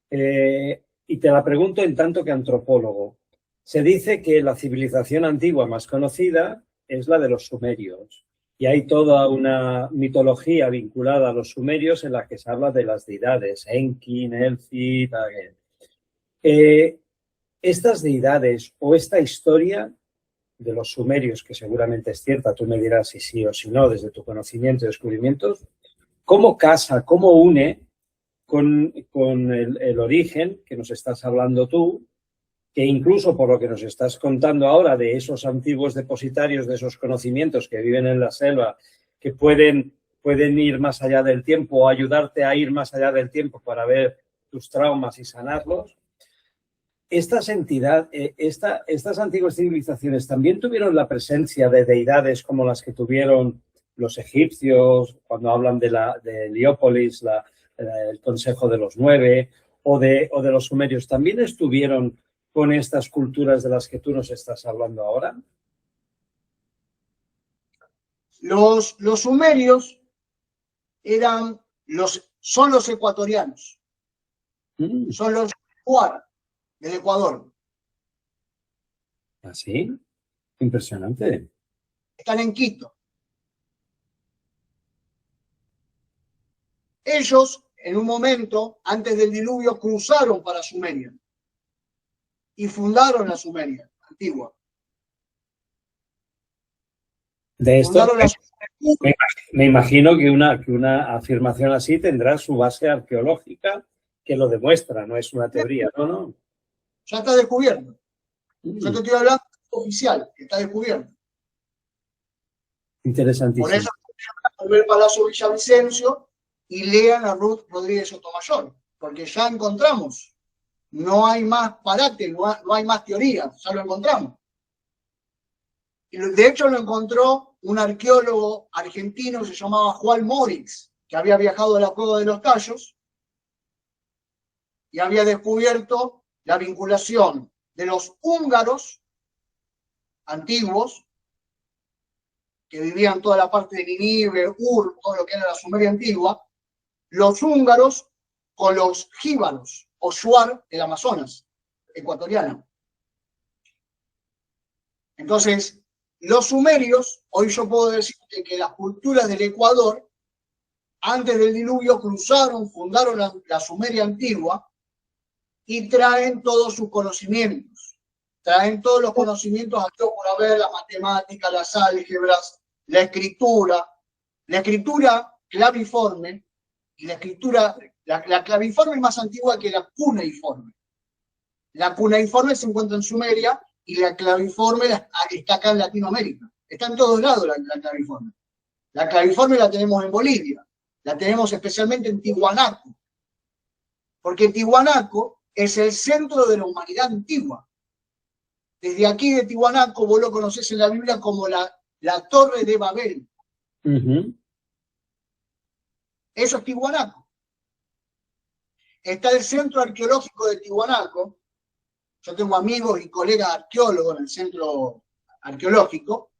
y te la pregunto en tanto que antropólogo. Se dice que la civilización antigua más conocida es la de los sumerios. Y hay toda una mitología vinculada a los sumerios en la que se habla de las deidades, Enki, Nelfi, Tage. Estas deidades o esta historia de los sumerios, que seguramente es cierta, tú me dirás si sí o si no, desde tu conocimiento y descubrimientos, ¿cómo casa, cómo une con el origen que nos estás hablando tú que incluso por lo que nos estás contando ahora de esos antiguos depositarios de esos conocimientos que viven en la selva, que pueden ir más allá del tiempo o ayudarte a ir más allá del tiempo para ver tus traumas y sanarlos. Estas antiguas civilizaciones también tuvieron la presencia de deidades como las que tuvieron los egipcios cuando hablan de Heliópolis, el Consejo de los Nueve, o de los sumerios. ¿También estuvieron con estas culturas de las que tú nos estás hablando ahora? Los sumerios son los ecuatorianos, son los Shuar del Ecuador. ¿Así? Impresionante. Están en Quito. Ellos, en un momento, antes del diluvio, cruzaron para Sumeria y fundaron la Sumeria antigua. De esto, me imagino que una afirmación así tendrá su base arqueológica que lo demuestra, no es una teoría, ¿no? Ya está descubierto. Yo te estoy hablando oficial, que está descubierto. Interesantísimo. Por eso, al ver Palacio Villavicencio y lean a Ruth Rodríguez Sotomayor, porque ya encontramos. No hay más parate, no hay más teoría, ya lo encontramos. Y de hecho lo encontró un arqueólogo argentino que se llamaba Juan Moritz, que había viajado a la Cueva de los Cayos y había descubierto la vinculación de los húngaros antiguos, que vivían toda la parte de Nínive, Ur, todo lo que era la Sumeria antigua, los húngaros con los jíbaros o shuar del Amazonas ecuatoriano. Entonces, los sumerios, hoy yo puedo decirte que las culturas del Ecuador, antes del diluvio, cruzaron, fundaron la Sumeria antigua y traen todos sus conocimientos. Traen todos los conocimientos aquí por haber, la matemática, las álgebras, la escritura claviforme, y la claviforme es más antigua que la cuneiforme. La cuneiforme se encuentra en Sumeria y la claviforme está acá en Latinoamérica. Está en todos lados la claviforme. La claviforme la tenemos en Bolivia, la tenemos especialmente en Tiwanaku, porque Tiwanaku es el centro de la humanidad antigua. Desde aquí de Tiwanaku, vos lo conocés en la Biblia como la Torre de Babel. Eso es Tiwanaku. Está el centro arqueológico de Tiwanaku. Yo tengo amigos y colegas arqueólogos en el centro arqueológico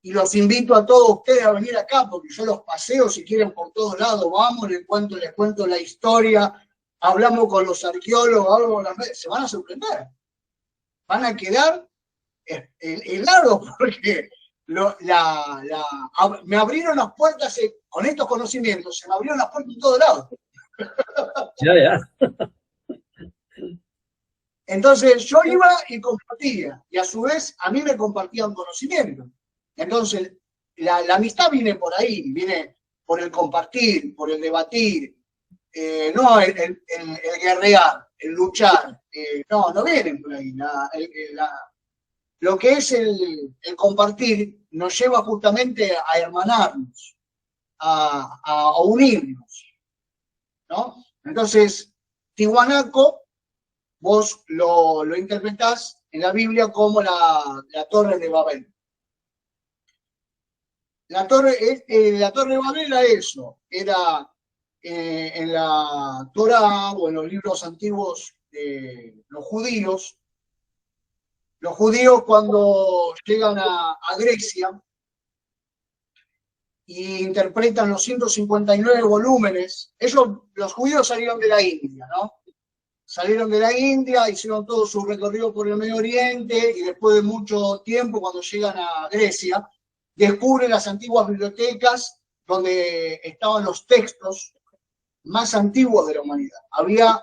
y los invito a todos ustedes a venir acá porque yo los paseo si quieren por todos lados. Vamos, les cuento la historia, hablamos con los arqueólogos, hablamos con las redes, se van a sorprender. Van a quedar helados porque me abrieron las puertas con estos conocimientos, se me abrieron las puertas en todos lados. Ya. Entonces yo iba y compartía, y a su vez a mí me compartían conocimiento. Entonces la amistad viene por ahí, viene por el compartir, por el debatir, no el guerrear, el luchar, no vienen por ahí. Lo que es el compartir nos lleva justamente a hermanarnos, a unirnos, ¿no? Entonces, Tiwanaku, vos lo interpretás en la Biblia como la Torre de Babel. La Torre de Babel era eso, era en la Torá o en los libros antiguos de los judíos cuando llegan a Grecia e interpretan los 159 volúmenes, los judíos salieron de la India, ¿no? Salieron de la India, hicieron todo su recorrido por el Medio Oriente y después de mucho tiempo, cuando llegan a Grecia, descubren las antiguas bibliotecas donde estaban los textos más antiguos de la humanidad.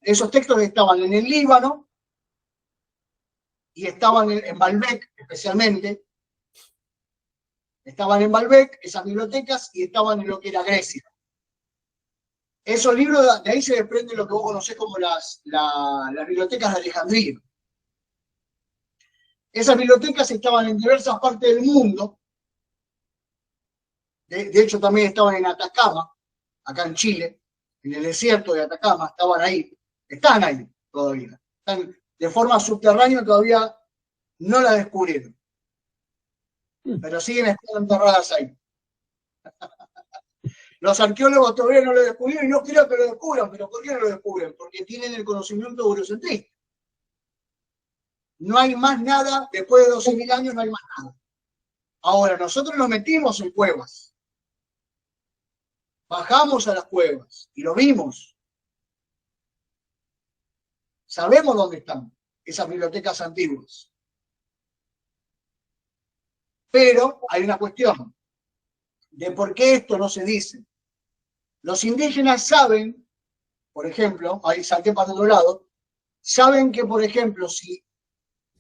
Esos textos estaban en el Líbano y estaban en Baalbek especialmente. Estaban en Baalbek, esas bibliotecas, y estaban en lo que era Grecia. Esos libros, de ahí se desprende lo que vos conocés como las bibliotecas de Alejandría. Esas bibliotecas estaban en diversas partes del mundo. De hecho, también estaban en Atacama, acá en Chile, en el desierto de Atacama, estaban ahí. Están ahí todavía. Están de forma subterránea, todavía no la descubrieron. Pero siguen estando enterradas ahí. Los arqueólogos todavía no lo descubrieron y no quiero que lo descubran, pero ¿por qué no lo descubren? Porque tienen el conocimiento eurocentrista. No hay más nada, después de 12.000 años no hay más nada. Ahora, nosotros nos metimos en cuevas. Bajamos a las cuevas y lo vimos. Sabemos dónde están esas bibliotecas antiguas. Pero hay una cuestión de por qué esto no se dice. Los indígenas saben, por ejemplo, ahí salté para el otro lado, saben que, por ejemplo, si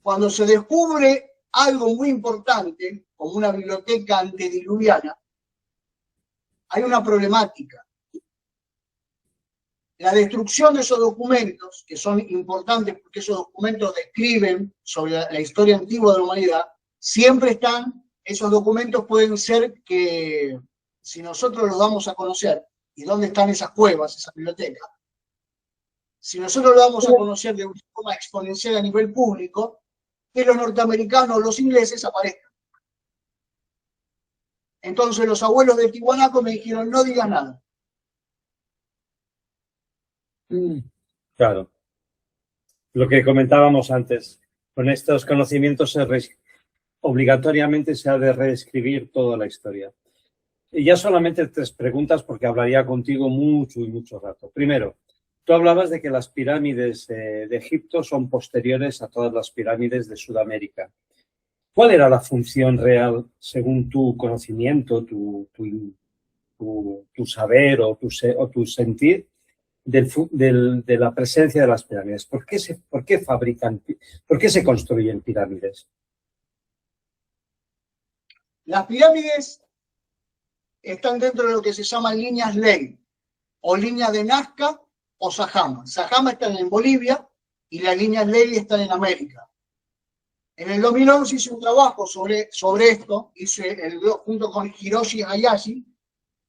cuando se descubre algo muy importante, como una biblioteca antediluviana, hay una problemática. La destrucción de esos documentos, que son importantes porque esos documentos describen sobre la historia antigua de la humanidad, siempre están, esos documentos pueden ser que, si nosotros los damos a conocer, y dónde están esas cuevas, esas bibliotecas, si nosotros lo damos a conocer de una forma exponencial a nivel público, que los norteamericanos, los ingleses aparezcan. Entonces los abuelos de Tiwanaku me dijeron, no digas nada. Claro. Lo que comentábamos antes, con estos conocimientos obligatoriamente se ha de reescribir toda la historia. Y ya solamente 3 preguntas porque hablaría contigo mucho y mucho rato. Primero, tú hablabas de que las pirámides de Egipto son posteriores a todas las pirámides de Sudamérica. ¿Cuál era la función real, según tu conocimiento, tu saber o tu sentir, de la presencia de las pirámides? ¿Por qué se construyen pirámides? Las pirámides están dentro de lo que se llaman líneas ley, o líneas de Nazca o Sajama. Sajama están en Bolivia y las líneas ley están en América. En el 2011 hice un trabajo sobre esto, junto con Hiroshi Hayashi,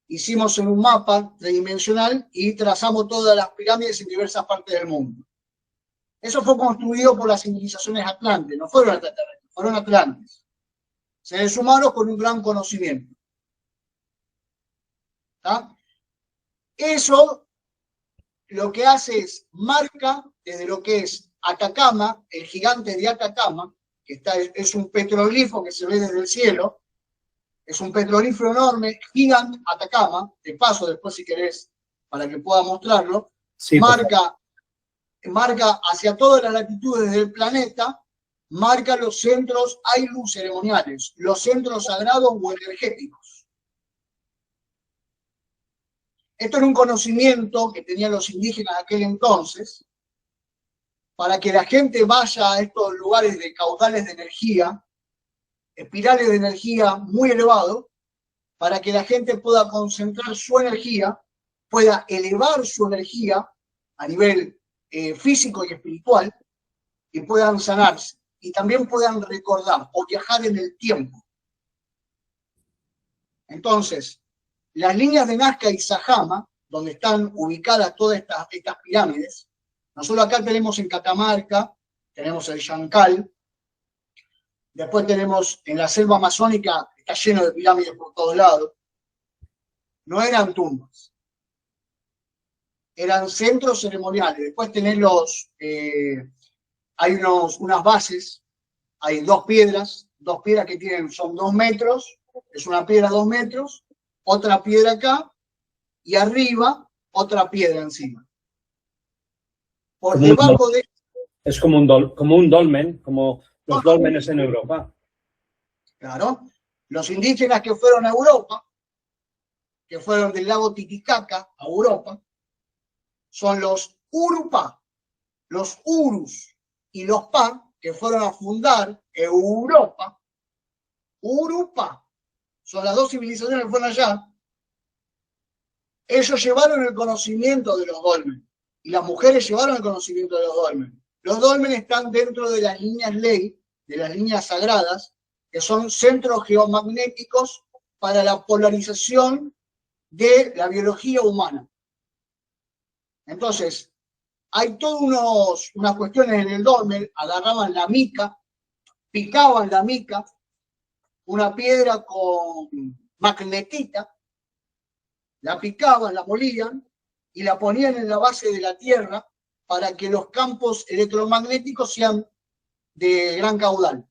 hicimos en un mapa tridimensional y trazamos todas las pirámides en diversas partes del mundo. Eso fue construido por las civilizaciones atlantes, no fueron extraterrestres, fueron atlantes. Seres humanos con un gran conocimiento. ¿Tá? Eso lo que hace es marca desde lo que es Atacama, el gigante de Atacama, que es un petroglifo que se ve desde el cielo, es un petrolífero enorme, gigante Atacama, de paso después si querés, para que pueda mostrarlo, sí, marca hacia todas las latitudes del planeta, marca los centros Ailu ceremoniales, los centros sagrados o energéticos. Esto era un conocimiento que tenían los indígenas de aquel entonces, para que la gente vaya a estos lugares de caudales de energía, espirales de energía muy elevados, para que la gente pueda concentrar su energía, pueda elevar su energía a nivel físico y espiritual, y puedan sanarse, y también puedan recordar o viajar en el tiempo. Entonces, las líneas de Nazca y Sajama, donde están ubicadas todas estas pirámides, nosotros acá tenemos en Catamarca, tenemos el Yancal, después tenemos en la selva amazónica, está lleno de pirámides por todos lados. No eran tumbas, eran centros ceremoniales. Después tenés hay unas bases, hay dos piedras que son 2 metros, es una piedra 2 metros, otra piedra acá, y arriba otra piedra encima. Por debajo de... Es como un dolmen, como los dólmenes en Europa. Claro. Los indígenas que fueron a Europa, que fueron del lago Titicaca a Europa, son los Urupá, los Urus y los Pa, que fueron a fundar Europa. Urupá. Son las 2 civilizaciones que fueron allá. Ellos llevaron el conocimiento de los dolmen, y las mujeres llevaron el conocimiento de los dolmen. Los dolmen están dentro de las líneas ley, de las líneas sagradas, que son centros geomagnéticos para la polarización de la biología humana. Entonces, hay todas unas cuestiones en el dolmen, agarraban la mica, picaban la mica, una piedra con magnetita, la picaban, la molían y la ponían en la base de la Tierra para que los campos electromagnéticos sean de gran caudal.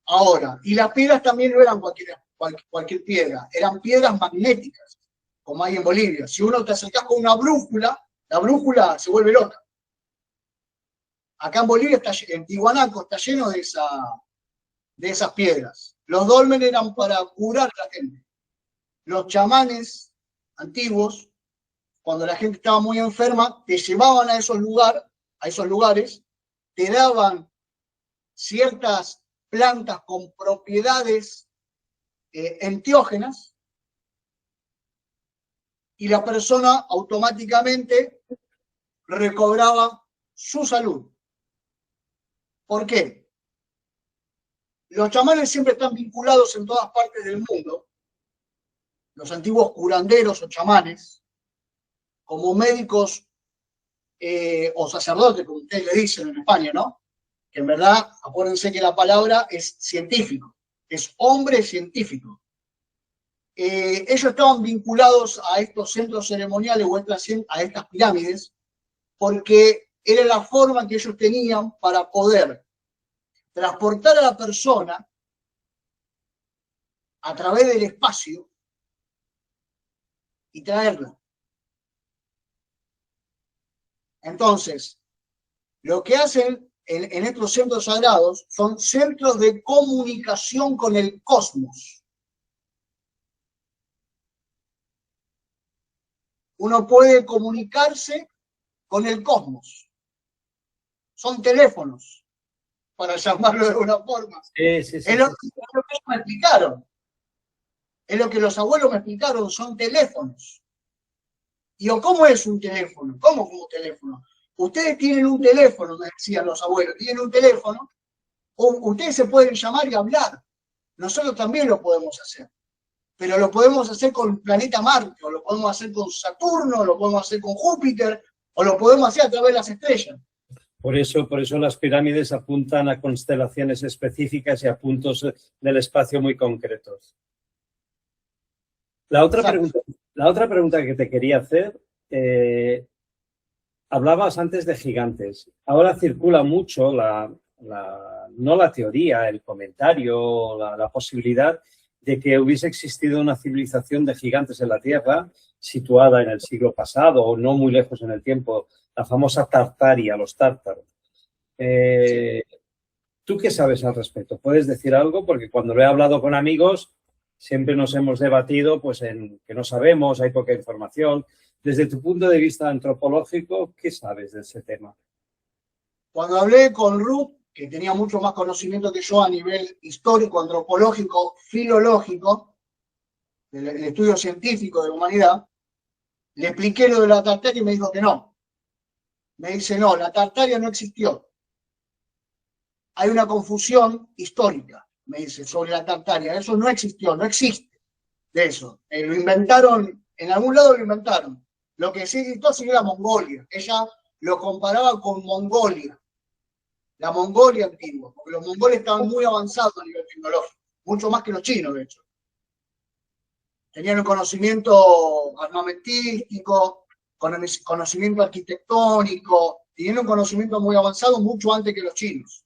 Ahora, y las piedras también no eran cualquier piedra, eran piedras magnéticas, como hay en Bolivia. Si uno te acercás con una brújula, la brújula se vuelve loca. Acá en Bolivia, en Tiwanaku, está lleno de esas piedras. Los dolmen eran para curar a la gente. Los chamanes antiguos, cuando la gente estaba muy enferma, te llevaban a esos lugares, te daban ciertas plantas con propiedades enteógenas, y la persona automáticamente recobraba su salud. ¿Por qué? Los chamanes siempre están vinculados en todas partes del mundo, los antiguos curanderos o chamanes, como médicos o sacerdotes, como ustedes le dicen en España, ¿no? Que en verdad, acuérdense que la palabra es científico, es hombre científico. Ellos estaban vinculados a estos centros ceremoniales o a estas pirámides porque era la forma que ellos tenían para poder transportar a la persona a través del espacio y traerla. Entonces, lo que hacen en estos centros sagrados son centros de comunicación con el cosmos. Uno puede comunicarse con el cosmos. Son teléfonos, para llamarlo de alguna forma. Sí. Es lo que ellos me explicaron. Es lo que los abuelos me explicaron, son teléfonos. Y yo, ¿cómo es un teléfono? ¿Cómo como teléfono? Ustedes tienen un teléfono, me decían los abuelos, tienen un teléfono, o ustedes se pueden llamar y hablar. Nosotros también lo podemos hacer. Pero lo podemos hacer con el planeta Marte, o lo podemos hacer con Saturno, o lo podemos hacer con Júpiter, o lo podemos hacer a través de las estrellas. Por eso las pirámides apuntan a constelaciones específicas y a puntos del espacio muy concretos. La otra pregunta que te quería hacer, hablabas antes de gigantes. Ahora circula mucho no la teoría, el comentario, la posibilidad de que hubiese existido una civilización de gigantes en la Tierra, situada en el siglo pasado o no muy lejos en el tiempo, la famosa Tartaria, los tártaros. ¿Tú qué sabes al respecto? ¿Puedes decir algo? Porque cuando lo he hablado con amigos, siempre nos hemos debatido pues, en que no sabemos, hay poca información. Desde tu punto de vista antropológico, ¿qué sabes de ese tema? Cuando hablé con Ruth, que tenía mucho más conocimiento que yo a nivel histórico, antropológico, filológico, del estudio científico de la humanidad, le expliqué lo de la Tartaria y me dijo que no. Me dice, no, la Tartaria no existió. Hay una confusión histórica, me dice, sobre la Tartaria. Eso no existió, no existe de eso. Lo inventaron, en algún lado lo inventaron. Lo que sí existió sí era Mongolia. Ella lo comparaba con Mongolia, la Mongolia antigua, porque los mongoles estaban muy avanzados a nivel tecnológico, mucho más que los chinos, de hecho. Tenían un conocimiento armamentístico, conocimiento arquitectónico, tenían un conocimiento muy avanzado mucho antes que los chinos.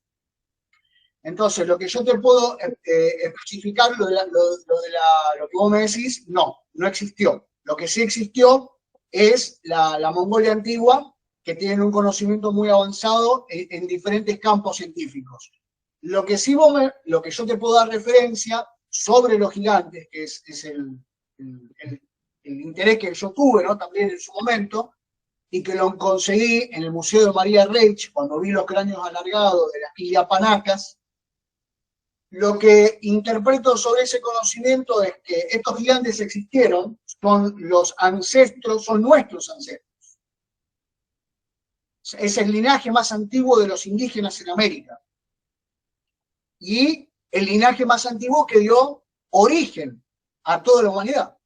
Entonces, lo que yo te puedo especificar, lo que vos me decís, no existió. Lo que sí existió es la Mongolia antigua, que tienen un conocimiento muy avanzado en diferentes campos científicos. Lo que yo te puedo dar referencia sobre los gigantes, que es el interés que yo tuve, ¿no? También en su momento, y que lo conseguí en el Museo de María Reich, cuando vi los cráneos alargados de las Quiliapanacas, lo que interpreto sobre ese conocimiento es que estos gigantes existieron, son los ancestros, son nuestros ancestros. Es el linaje más antiguo de los indígenas en América. Y el linaje más antiguo que dio origen a toda la humanidad.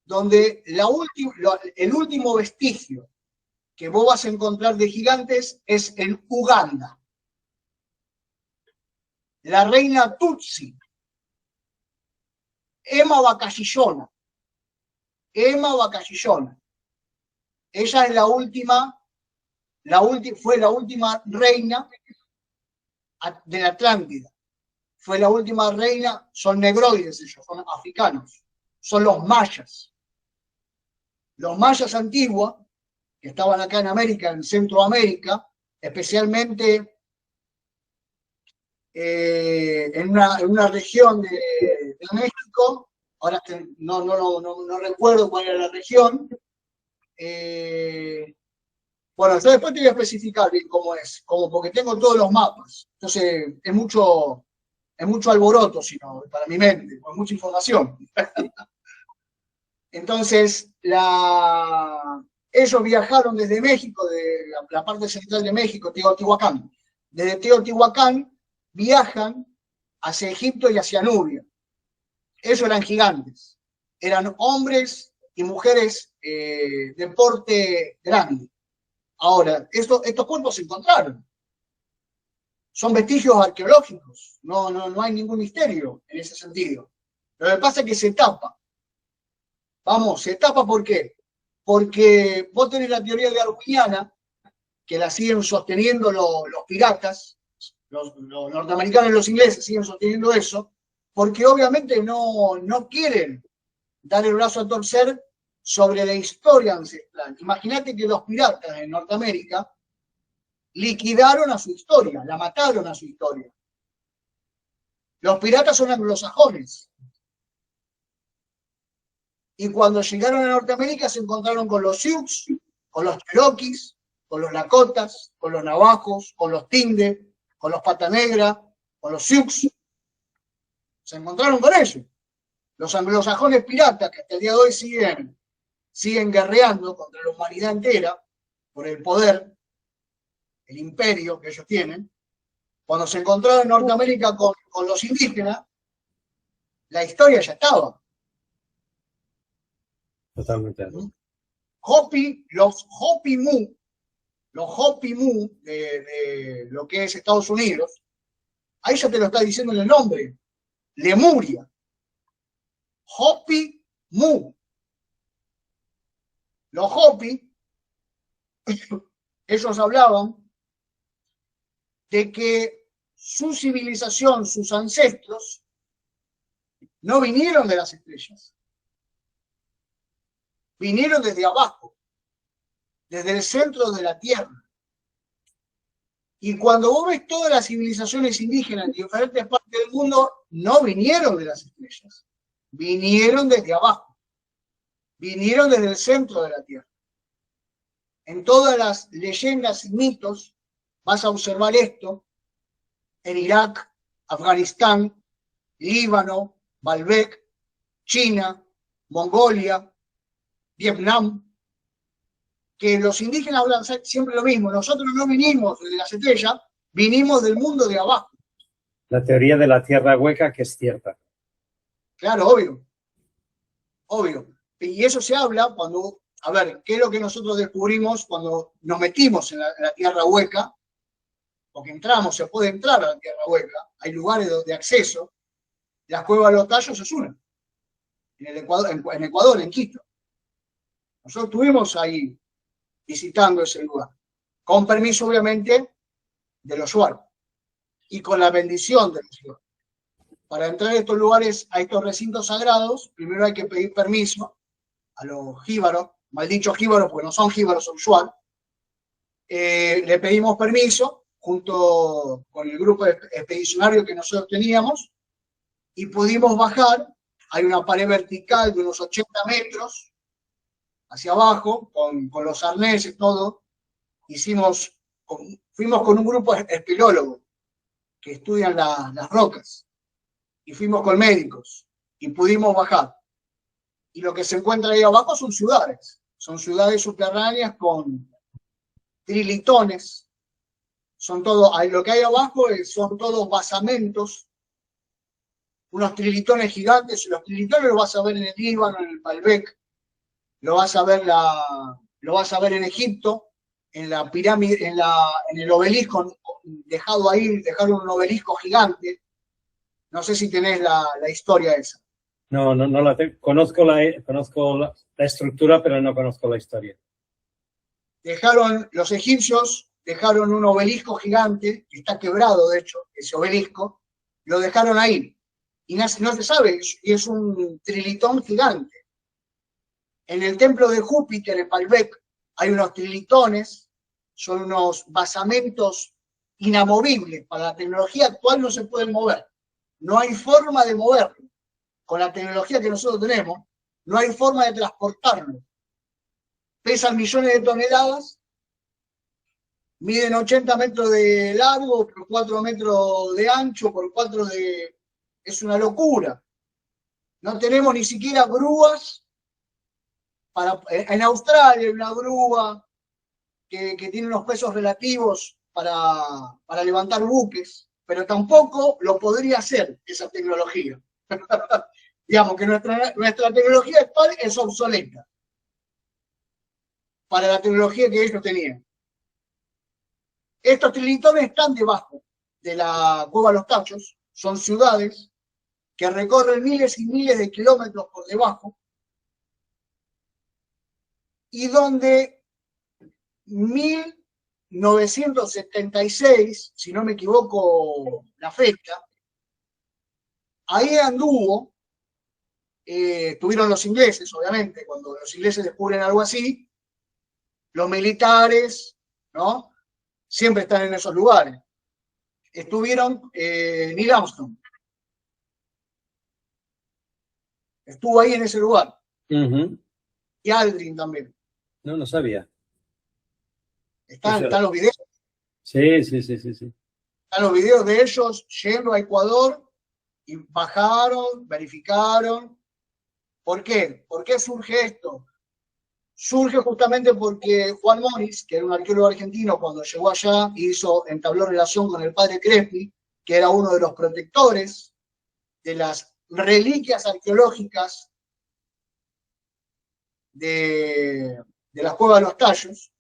Donde el último vestigio que vos vas a encontrar de gigantes es en Uganda. La reina Tutsi, Emma Wakashishona. Ella es fue la última reina de la Atlántida. Fue la última reina, son negroides ellos, son africanos, son los mayas. Los mayas antiguos, que estaban acá en América, en Centroamérica, especialmente en una región de México, ahora no recuerdo cuál era la región. Bueno, yo después te voy a especificar bien cómo es, porque tengo todos los mapas. Entonces, es mucho alboroto, sino para mi mente, con mucha información. Entonces, ellos viajaron desde México, de la parte central de México, Teotihuacán. Desde Teotihuacán viajan hacia Egipto y hacia Nubia. Ellos eran gigantes. Eran hombres y mujeres de porte grande. Ahora, estos cuerpos se encontraron. Son vestigios arqueológicos. No hay ningún misterio en ese sentido. Lo que pasa es que se tapa. Se tapa ¿por qué? Porque vos tenés la teoría darwiniana, que la siguen sosteniendo los piratas, los norteamericanos y los ingleses siguen sosteniendo eso, porque obviamente no quieren dar el brazo a torcer sobre la historia ancestral. Imagínate que los piratas en Norteamérica liquidaron a su historia, la mataron a su historia. Los piratas son anglosajones. Y cuando llegaron a Norteamérica se encontraron con los Sioux, con los Cherokees, con los Lakotas, con los Navajos, con los Tinde, con los Pata Negra, con los Sioux. Se encontraron con ellos. Los anglosajones piratas, que hasta el día de hoy siguen guerreando contra la humanidad entera por el poder, el imperio que ellos tienen, cuando se encontraron en Norteamérica con los indígenas, la historia ya estaba. Totalmente. Los Hopi Mu de lo que es Estados Unidos, ahí ya te lo está diciendo en el nombre, Lemuria. Hopi Mu. Los Hopi, ellos hablaban de que su civilización, sus ancestros, no vinieron de las estrellas. Vinieron desde abajo, desde el centro de la Tierra. Y cuando vos ves todas las civilizaciones indígenas en diferentes partes del mundo, no vinieron de las estrellas, vinieron desde abajo, vinieron desde el centro de la Tierra. En todas las leyendas y mitos vas a observar esto, en Irak, Afganistán, Líbano, Baalbek, China, Mongolia, Vietnam, que los indígenas hablan siempre lo mismo. Nosotros no vinimos de las estrellas, vinimos del mundo de abajo. La teoría de la tierra hueca, que es cierta. Claro, obvio. Y eso se habla cuando, a ver, ¿qué es lo que nosotros descubrimos cuando nos metimos en la tierra hueca? Porque se puede entrar a la tierra hueca, hay lugares de acceso. La cueva de los Tallos es una, en Ecuador, en Quito. Nosotros estuvimos ahí visitando ese lugar, con permiso obviamente de los shuar y con la bendición de los shuar. Para entrar a estos lugares, a estos recintos sagrados, primero hay que pedir permiso a los jíbaros, maldichos jíbaros, porque no son jíbaros, son shuar. Le pedimos permiso junto con el grupo expedicionario que nosotros teníamos y pudimos bajar. Hay una pared vertical de unos 80 metros hacia abajo, con los arneses, todo. Fuimos con un grupo espeleólogo, que estudian las rocas. Y fuimos con médicos y pudimos bajar. Y lo que se encuentra ahí abajo son ciudades subterráneas con trilitones. Lo que hay abajo son todos basamentos, unos trilitones gigantes. Los trilitones los vas a ver en el Líbano, en el Baalbek, lo vas a ver en Egipto, en la pirámide, en el obelisco dejaron un obelisco gigante. No sé si tenés la historia esa. No la tengo. Conozco la estructura, pero no conozco la historia. Los egipcios dejaron un obelisco gigante, que está quebrado, de hecho, ese obelisco, lo dejaron ahí. Y no se sabe, y es un trilitón gigante. En el templo de Júpiter, en Baalbek, hay unos trilitones, son unos basamentos inamovibles. Para la tecnología actual no se pueden mover. No hay forma de moverlo. Con la tecnología que nosotros tenemos, no hay forma de transportarlo. Pesan millones de toneladas, miden 80 metros de largo, por 4 metros de ancho, por 4 de... Es una locura. No tenemos ni siquiera grúas. En Australia hay una grúa que tiene unos pesos relativos para levantar buques, pero tampoco lo podría hacer esa tecnología. Digamos que nuestra tecnología actual es obsoleta para la tecnología que ellos tenían. Estos trilitones están debajo de la Cueva de los Tachos, son ciudades que recorren miles y miles de kilómetros por debajo, y donde 1976, si no me equivoco la fecha, ahí anduvo, tuvieron los ingleses, obviamente, cuando los ingleses descubren algo así, los militares, ¿no? Siempre están en esos lugares. Estuvieron Neil Armstrong. Estuvo ahí en ese lugar. Y Aldrin también. No sabía. Están los videos. Sí. Están los videos de ellos yendo a Ecuador y bajaron, verificaron. ¿Por qué? ¿Por qué surge esto? Surge justamente porque Juan Moritz, que era un arqueólogo argentino, cuando llegó allá, entabló relación con el padre Crespi, que era uno de los protectores de las reliquias arqueológicas de las Cuevas de los Tallos.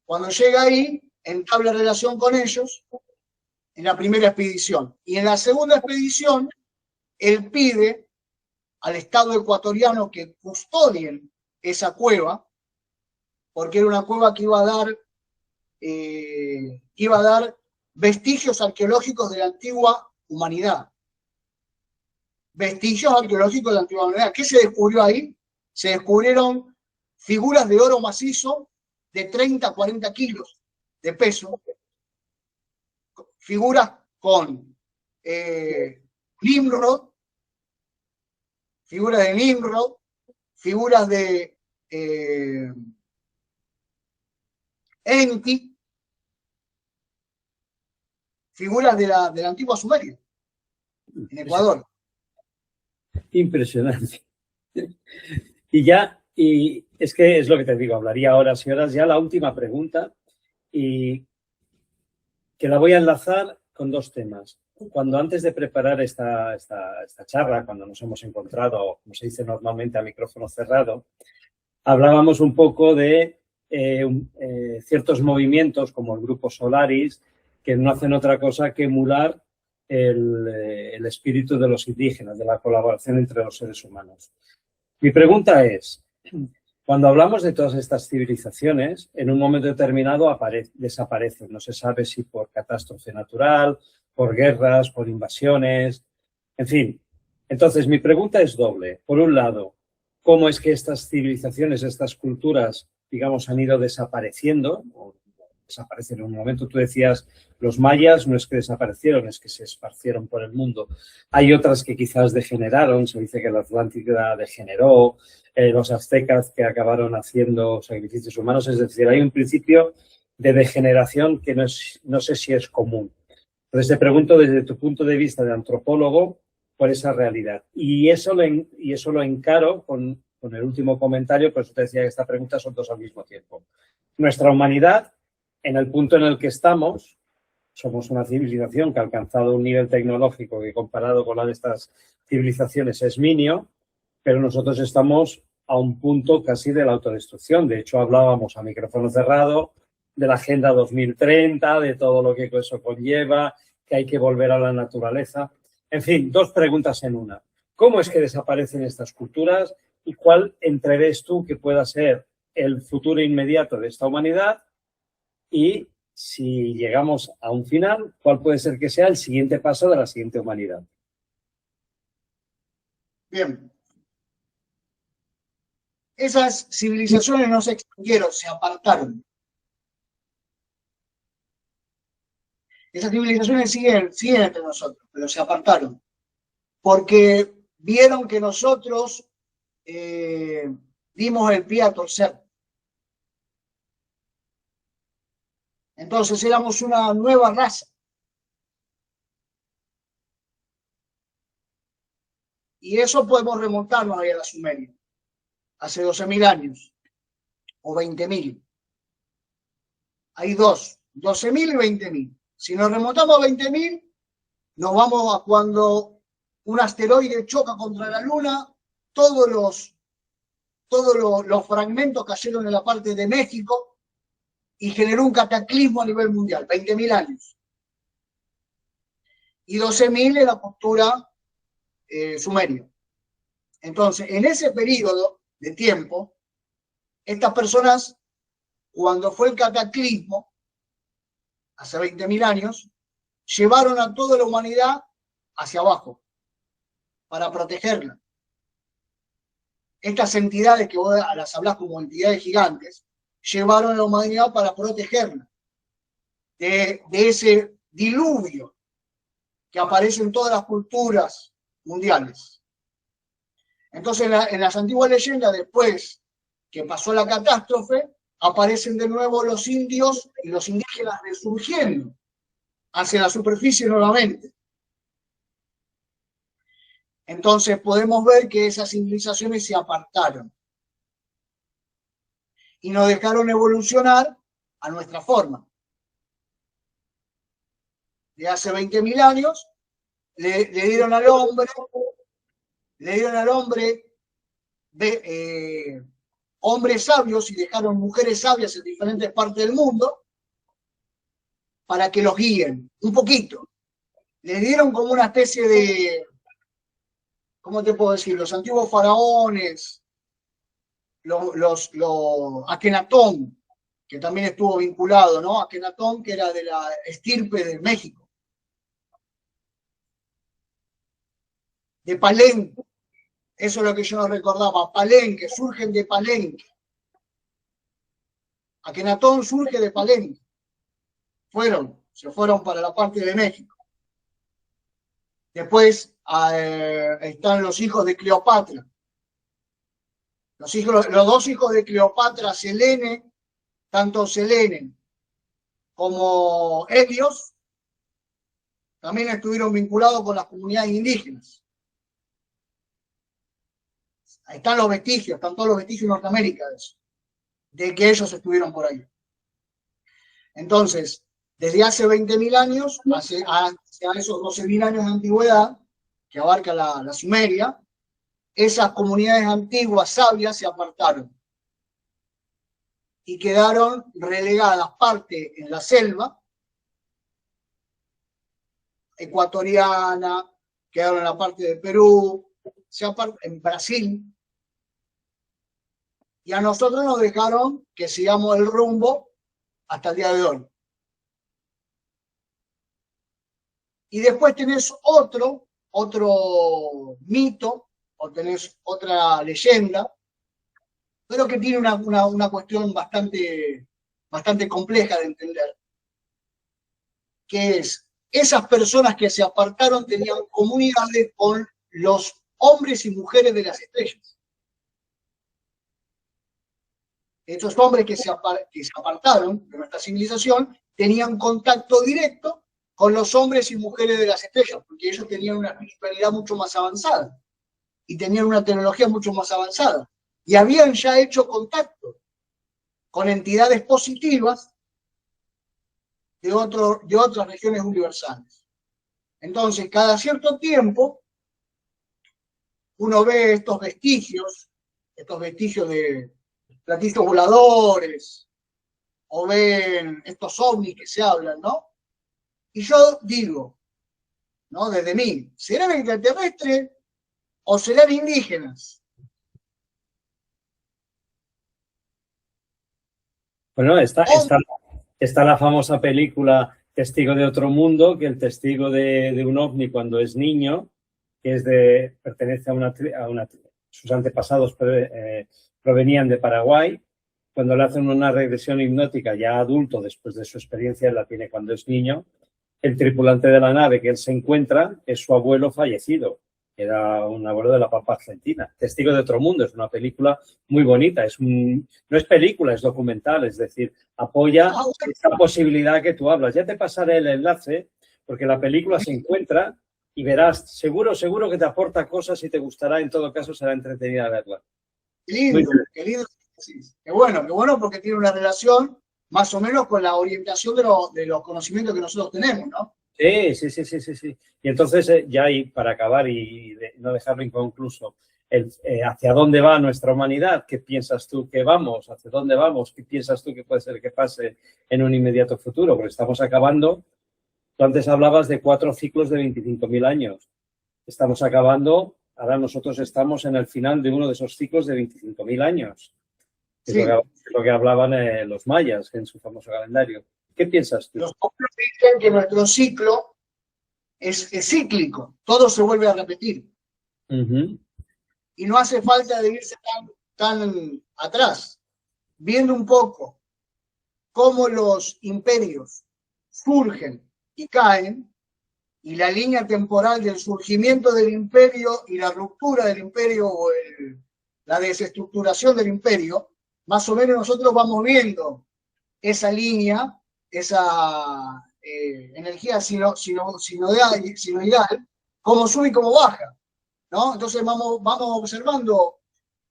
Cuando llega ahí, entabla relación con ellos en la primera expedición. Y en la segunda expedición, él pide al Estado ecuatoriano que custodien esa cueva, porque era una cueva que iba a dar vestigios arqueológicos de la antigua humanidad. Vestigios arqueológicos de la antigua humanidad. ¿Qué se descubrió ahí? Se descubrieron figuras de oro macizo de 30 a 40 kilos de peso, figuras con Nimrod, figuras de Enki, figuras de la antigua Sumeria, en Ecuador. Impresionante. Y es que es lo que te digo, hablaría horas y horas. Ya la última pregunta, y que la voy a enlazar con dos temas. Cuando antes de preparar esta charla, cuando nos hemos encontrado, como se dice normalmente, a micrófono cerrado, hablábamos un poco de ciertos movimientos como el Grupo Solaris, que no hacen otra cosa que emular el espíritu de los indígenas, de la colaboración entre los seres humanos. Mi pregunta es, cuando hablamos de todas estas civilizaciones, en un momento determinado desaparecen. No se sabe si por catástrofe natural, por guerras, por invasiones, en fin. Entonces, mi pregunta es doble. Por un lado, ¿cómo es que estas civilizaciones, estas culturas, digamos, han ido desapareciendo? O desaparecen en un momento. Tú decías, los mayas no es que desaparecieron, es que se esparcieron por el mundo. Hay otras que quizás degeneraron, se dice que la Atlántida degeneró, los aztecas que acabaron haciendo sacrificios humanos, es decir, hay un principio de degeneración que no sé si es común. Entonces te pregunto desde tu punto de vista de antropólogo por esa realidad. Y eso lo encaro con el último comentario, por eso te decía que esta pregunta son dos al mismo tiempo. Nuestra humanidad, en el punto en el que estamos, somos una civilización que ha alcanzado un nivel tecnológico que comparado con la de estas civilizaciones es minio, pero nosotros estamos a un punto casi de la autodestrucción. De hecho, hablábamos a micrófono cerrado de la Agenda 2030, de todo lo que eso conlleva, que hay que volver a la naturaleza. En fin, dos preguntas en una. ¿Cómo es que desaparecen estas culturas y cuál entreves tú que pueda ser el futuro inmediato de esta humanidad? Y si llegamos a un final, ¿cuál puede ser que sea el siguiente paso de la siguiente humanidad? Bien. Esas civilizaciones no se extinguieron, se apartaron. Esas civilizaciones siguen entre nosotros, pero se apartaron. Porque vieron que nosotros dimos el pie a torcer. Entonces éramos una nueva raza. Y eso podemos remontarnos ahí a la Sumeria, hace 12.000 años, o 20.000. Hay dos, 12.000 y 20.000. Si nos remontamos a 20.000, nos vamos a cuando un asteroide choca contra la Luna, todos los fragmentos cayeron en la parte de México y generó un cataclismo a nivel mundial, 20.000 años. Y 12.000 en la cultura sumeria. Entonces, en ese periodo de tiempo, estas personas, cuando fue el cataclismo, hace 20.000 años, llevaron a toda la humanidad hacia abajo para protegerla. Estas entidades que vos las hablás como entidades gigantes, llevaron a la humanidad para protegerla de ese diluvio que aparece en todas las culturas mundiales. Entonces, en las antiguas leyendas, después que pasó la catástrofe, aparecen de nuevo los indios y los indígenas resurgiendo hacia la superficie nuevamente. Entonces podemos ver que esas civilizaciones se apartaron y nos dejaron evolucionar a nuestra forma. De hace 20.000 años le dieron al hombre hombres sabios y dejaron mujeres sabias en diferentes partes del mundo para que los guíen un poquito. Le dieron como una especie de, ¿cómo te puedo decir? Los antiguos faraones, los Akenatón, que también estuvo vinculado, ¿no? Akenatón, que era de la estirpe de México. De Palenque, eso es lo que yo no recordaba, Palenque, surgen de Palenque. Akenatón surge de Palenque. Se fueron para la parte de México. Después están los hijos de Cleopatra. Los dos hijos de Cleopatra, Selene, tanto Selene como Helios, también estuvieron vinculados con las comunidades indígenas. Ahí están los vestigios, están todos los vestigios en Norteamérica de que ellos estuvieron por ahí. Entonces, desde hace 20.000 años, hacia esos 12.000 años de antigüedad, que abarca la Sumeria, esas comunidades antiguas sabias se apartaron y quedaron relegadas parte en la selva ecuatoriana, quedaron en la parte de Perú, en Brasil, y a nosotros nos dejaron que sigamos el rumbo hasta el día de hoy. Y después tenés otro mito, o tenés otra leyenda, pero que tiene una cuestión bastante compleja de entender, que es, esas personas que se apartaron tenían comunidades con los hombres y mujeres de las estrellas. Estos hombres que se apartaron de nuestra civilización tenían contacto directo con los hombres y mujeres de las estrellas, porque ellos tenían una espiritualidad mucho más avanzada y tenían una tecnología mucho más avanzada. Y habían ya hecho contacto con entidades positivas de otras regiones universales. Entonces, cada cierto tiempo, uno ve estos vestigios de platillos voladores, o ven estos ovnis que se hablan, ¿no? Y yo digo, ¿no? Desde mí, ¿serán extraterrestres o serán indígenas? Bueno, está la famosa película Testigo de otro mundo, que el testigo de un ovni cuando es niño, que pertenece sus antepasados provenían de Paraguay. Cuando le hacen una regresión hipnótica ya adulto, después de su experiencia, la tiene cuando es niño, el tripulante de la nave que él se encuentra es su abuelo fallecido, que era un abuelo de la Pampa Argentina. Testigo de otro mundo, es una película muy bonita, no es película, es documental, es decir, apoya esta posibilidad que tú hablas. Ya te pasaré el enlace, porque la película se encuentra y verás, seguro que te aporta cosas y te gustará, en todo caso será entretenida verla. Qué lindo, qué lindo. Qué bueno porque tiene una relación más o menos con la orientación de los conocimientos que nosotros tenemos, ¿no? Sí. Y entonces, ya ahí, para acabar y no dejarlo inconcluso, ¿hacia dónde va nuestra humanidad? ¿Qué piensas tú que vamos? ¿Hacia dónde vamos? ¿Qué piensas tú que puede ser que pase en un inmediato futuro? Porque estamos acabando, tú antes hablabas de 4 ciclos de 25.000 años. Estamos acabando, ahora nosotros estamos en el final de uno de esos ciclos de 25.000 años. Sí. Es lo que hablaban los mayas en su famoso calendario. ¿Qué piensas tú? Los hombres dicen que nuestro ciclo es cíclico, todo se vuelve a repetir. Y no hace falta de irse tan atrás, viendo un poco cómo los imperios surgen y caen, y la línea temporal del surgimiento del imperio y la ruptura del imperio o la desestructuración del imperio, más o menos nosotros vamos viendo esa línea, esa energía sinoidal, cómo sube y cómo baja, ¿no? Entonces vamos observando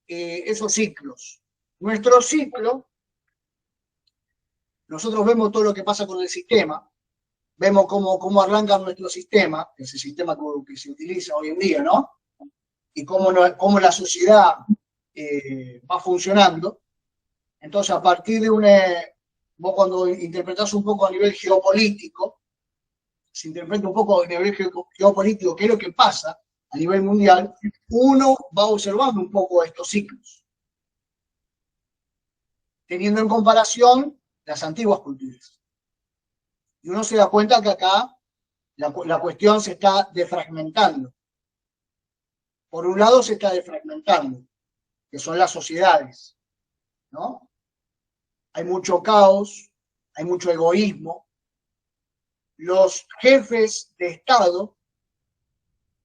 esos ciclos. Nuestro ciclo, nosotros vemos todo lo que pasa con el sistema, vemos cómo arranca nuestro sistema, ese sistema que se utiliza hoy en día, ¿no? Y cómo la sociedad va funcionando. Entonces, a partir de vos cuando interpretás un poco a nivel geopolítico, se interpreta un poco a nivel geopolítico qué es lo que pasa a nivel mundial, uno va observando un poco estos ciclos, teniendo en comparación las antiguas culturas. Y uno se da cuenta que acá la cuestión se está defragmentando. Por un lado se está defragmentando, que son las sociedades, ¿no? Hay mucho caos, hay mucho egoísmo. Los jefes de Estado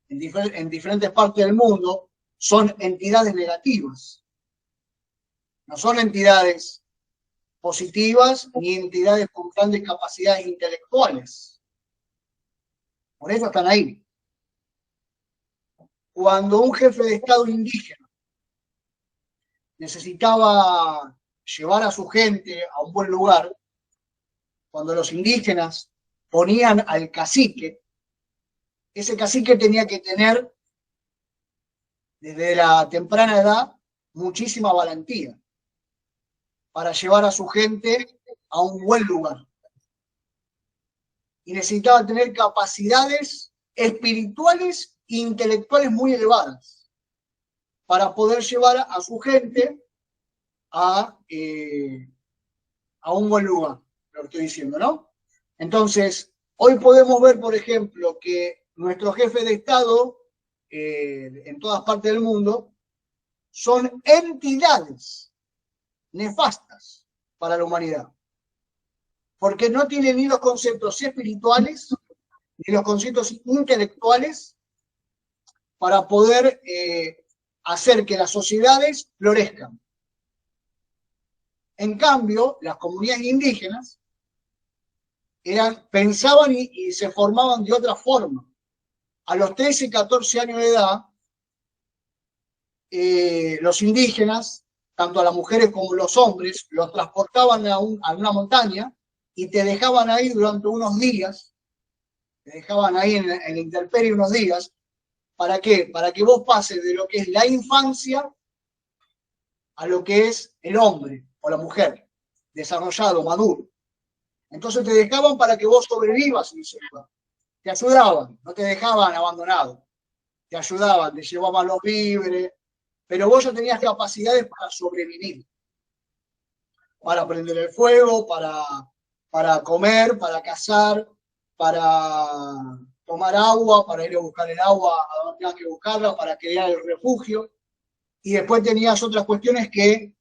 en diferentes partes del mundo son entidades negativas. No son entidades positivas ni entidades con grandes capacidades intelectuales. Por eso están ahí. Cuando un jefe de Estado indígena necesitaba llevar a su gente a un buen lugar, cuando los indígenas ponían al cacique, ese cacique tenía que tener, desde la temprana edad, muchísima valentía para llevar a su gente a un buen lugar. Y necesitaba tener capacidades espirituales e intelectuales muy elevadas para poder llevar a su gente a un buen lugar, lo estoy diciendo, ¿no? Entonces, hoy podemos ver, por ejemplo, que nuestros jefes de Estado en todas partes del mundo son entidades nefastas para la humanidad, porque no tienen ni los conceptos espirituales ni los conceptos intelectuales para poder hacer que las sociedades florezcan. En cambio, las comunidades indígenas pensaban y se formaban de otra forma. A los 13, 14 años de edad, los indígenas, tanto a las mujeres como los hombres, los transportaban a una montaña y te dejaban ahí durante unos días, te dejaban ahí en la intemperie unos días. ¿Para qué? Para que vos pases de lo que es la infancia a lo que es el hombre o la mujer, desarrollado, maduro. Entonces te dejaban para que vos sobrevivas en ese lugar. Te ayudaban, no te dejaban abandonado. Te ayudaban, te llevaban los víveres, pero vos ya tenías capacidades para sobrevivir, para prender el fuego, para comer, para cazar, para tomar agua, para ir a buscar el agua a donde tenías que buscarla, para crear el refugio. Y después tenías otras cuestiones que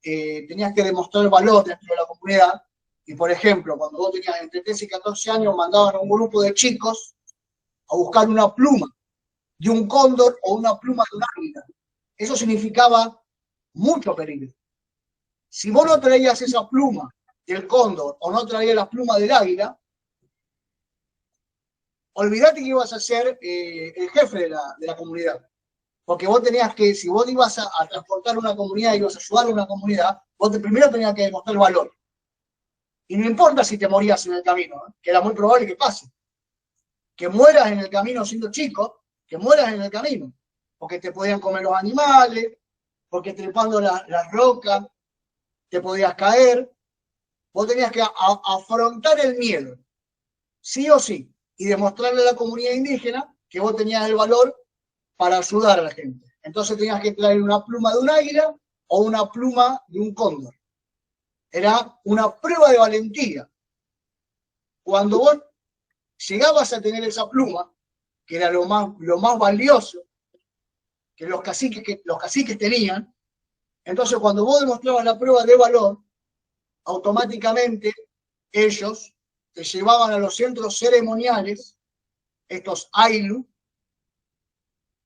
tenías que demostrar valor dentro de la comunidad. Y por ejemplo, cuando vos tenías entre 13 y 14 años, mandaban a un grupo de chicos a buscar una pluma de un cóndor o una pluma de un águila. Eso significaba mucho peligro. Si vos no traías esa pluma del cóndor o no traías la pluma del águila, olvidate que ibas a ser el jefe de la comunidad. Porque vos tenías que, si vos ibas a transportar una comunidad, ibas a ayudar a una comunidad, vos primero tenías que demostrar valor. Y no importa si te morías en el camino, que era muy probable que pase. Que mueras en el camino siendo chico, que mueras en el camino. Porque te podían comer los animales, porque trepando las rocas te podías caer. Vos tenías que afrontar el miedo, sí o sí, y demostrarle a la comunidad indígena que vos tenías el valor para ayudar a la gente. Entonces tenías que traer una pluma de un águila o una pluma de un cóndor. Era una prueba de valentía. Cuando vos llegabas a tener esa pluma, que era lo más valioso que los caciques tenían, entonces cuando vos demostrabas la prueba de valor, automáticamente ellos te llevaban a los centros ceremoniales, estos AILU,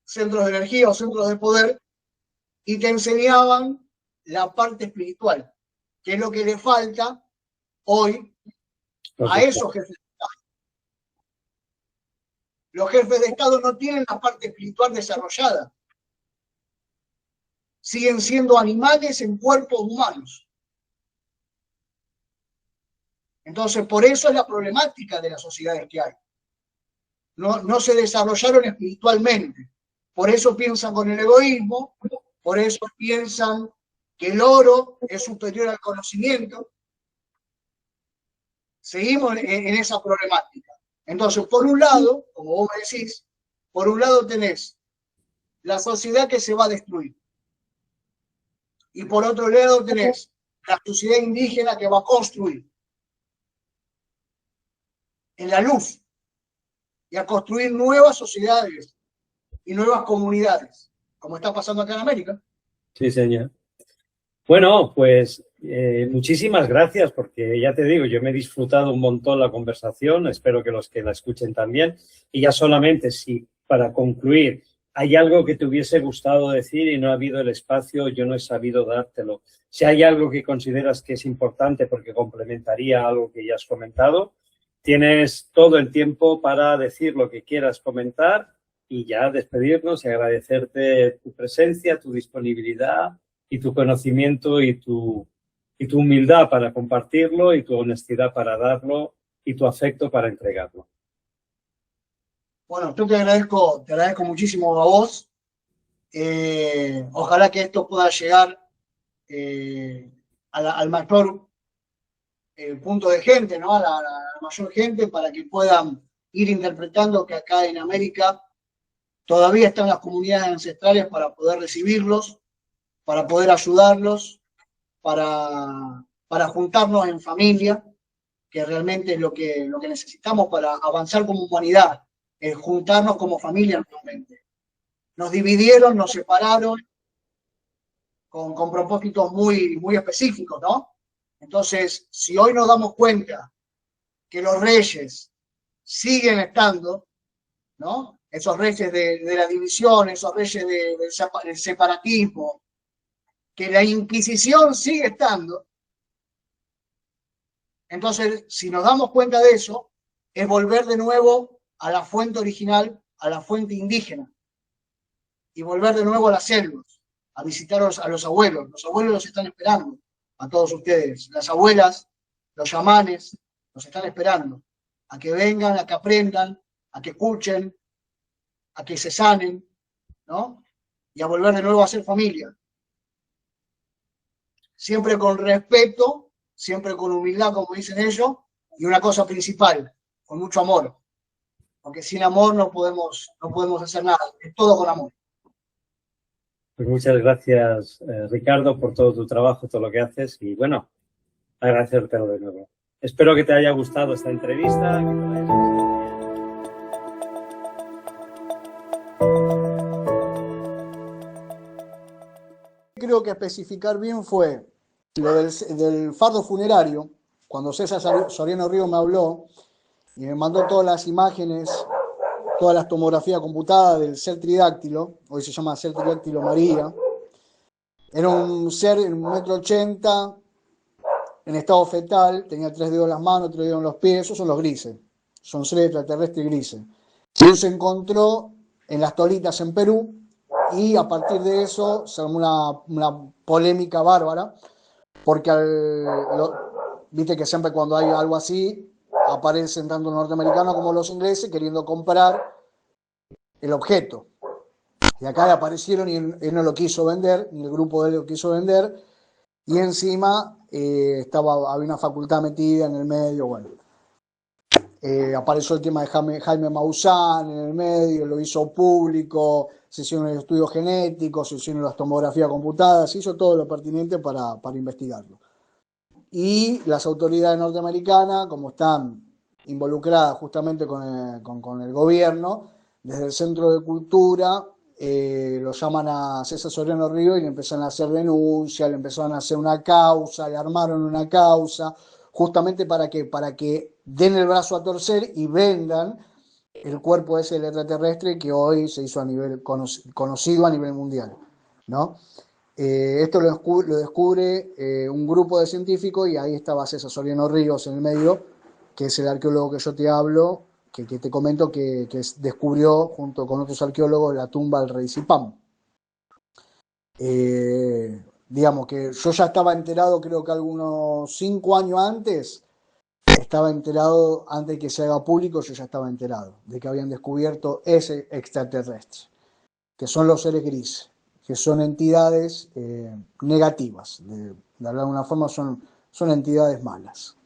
centros de energía o centros de poder, y te enseñaban la parte espiritual, que es lo que le falta hoy a esos jefes de Estado. Los jefes de Estado no tienen la parte espiritual desarrollada. Siguen siendo animales en cuerpos humanos. Entonces, por eso es la problemática de las sociedades que hay. No se desarrollaron espiritualmente. Por eso piensan con el egoísmo, por eso piensan que el oro es superior al conocimiento. Seguimos en esa problemática. Entonces, por un lado, como vos me decís, por un lado tenés la sociedad que se va a destruir. Y por otro lado tenés la sociedad indígena que va a construir en la luz y a construir nuevas sociedades y nuevas comunidades, como está pasando acá en América. Sí, señor. Bueno, pues muchísimas gracias, porque ya te digo, yo me he disfrutado un montón la conversación, espero que los que la escuchen también, y ya solamente si para concluir hay algo que te hubiese gustado decir y no ha habido el espacio, yo no he sabido dártelo. Si hay algo que consideras que es importante porque complementaría algo que ya has comentado, tienes todo el tiempo para decir lo que quieras comentar y ya despedirnos y agradecerte tu presencia, tu disponibilidad y tu conocimiento y tu humildad para compartirlo y tu honestidad para darlo y tu afecto para entregarlo. Bueno, yo te agradezco muchísimo a vos. Ojalá que esto pueda llegar al mayor punto de gente, ¿no? A la mayor gente, para que puedan ir interpretando que acá en América todavía están las comunidades ancestrales para poder recibirlos, para poder ayudarlos, para juntarnos en familia, que realmente es lo que necesitamos para avanzar como humanidad, es juntarnos como familia nuevamente. Nos dividieron, nos separaron con propósitos muy específicos, ¿no? Entonces, si hoy nos damos cuenta que los reyes siguen estando, ¿no? Esos reyes de la división, esos reyes del separatismo, que la Inquisición sigue estando, Entonces, si nos damos cuenta de eso, es volver de nuevo a la fuente original, a la fuente indígena, y volver de nuevo a las selvas, a visitar a los abuelos. Los abuelos los están esperando, a todos ustedes. Las abuelas, los chamanes, los están esperando, a que vengan, a que aprendan, a que escuchen, a que se sanen, ¿no? Y a volver de nuevo a ser familia. Siempre con respeto, siempre con humildad, como dicen ellos, y una cosa principal, con mucho amor. Porque sin amor no podemos hacer nada, es todo con amor. Pues muchas gracias, Ricardo, por todo tu trabajo, todo lo que haces y bueno, agradecértelo de nuevo. Espero que te haya gustado esta entrevista, que te lo hayas pasado bien. Creo que especificar bien fue lo del fardo funerario, cuando César Soriano Río me habló y me mandó todas las imágenes, todas las tomografías computadas del ser tridáctilo, hoy se llama ser tridáctilo María. Era un ser en 1,80 m, en estado fetal, tenía 3 dedos en las manos, 3 dedos en los pies, esos son los grises, son seres extraterrestres grises. Y se encontró en las Tolitas en Perú y a partir de eso se armó una polémica bárbara, porque viste que siempre cuando hay algo así aparecen tanto los norteamericanos como los ingleses queriendo comprar el objeto. Y acá le aparecieron y él no lo quiso vender, ni el grupo de él lo quiso vender, y encima había una facultad metida en el medio, bueno. Apareció el tema de Jaime Maussan en el medio, lo hizo público, se hicieron el estudio genético, se hicieron las tomografías computadas, se hizo todo lo pertinente para investigarlo. Y las autoridades norteamericanas, como están involucradas justamente con el gobierno, desde el Centro de Cultura lo llaman a César Soriano Río y le empezaron a hacer denuncias, le empezaron a hacer una causa, le armaron una causa, justamente para que den el brazo a torcer y vendan el cuerpo ese del extraterrestre que hoy se hizo a nivel conocido a nivel mundial, ¿no? Esto lo descubre un grupo de científicos y ahí estaba César Soriano Ríos en el medio, que es el arqueólogo que yo te hablo, que te comento que descubrió junto con otros arqueólogos la tumba del rey Zipán. Digamos que yo ya estaba enterado, creo que algunos 5 años antes, estaba enterado, antes de que se haga público, yo ya estaba enterado de que habían descubierto ese extraterrestre, que son los seres grises, que son entidades negativas, de alguna forma son entidades malas.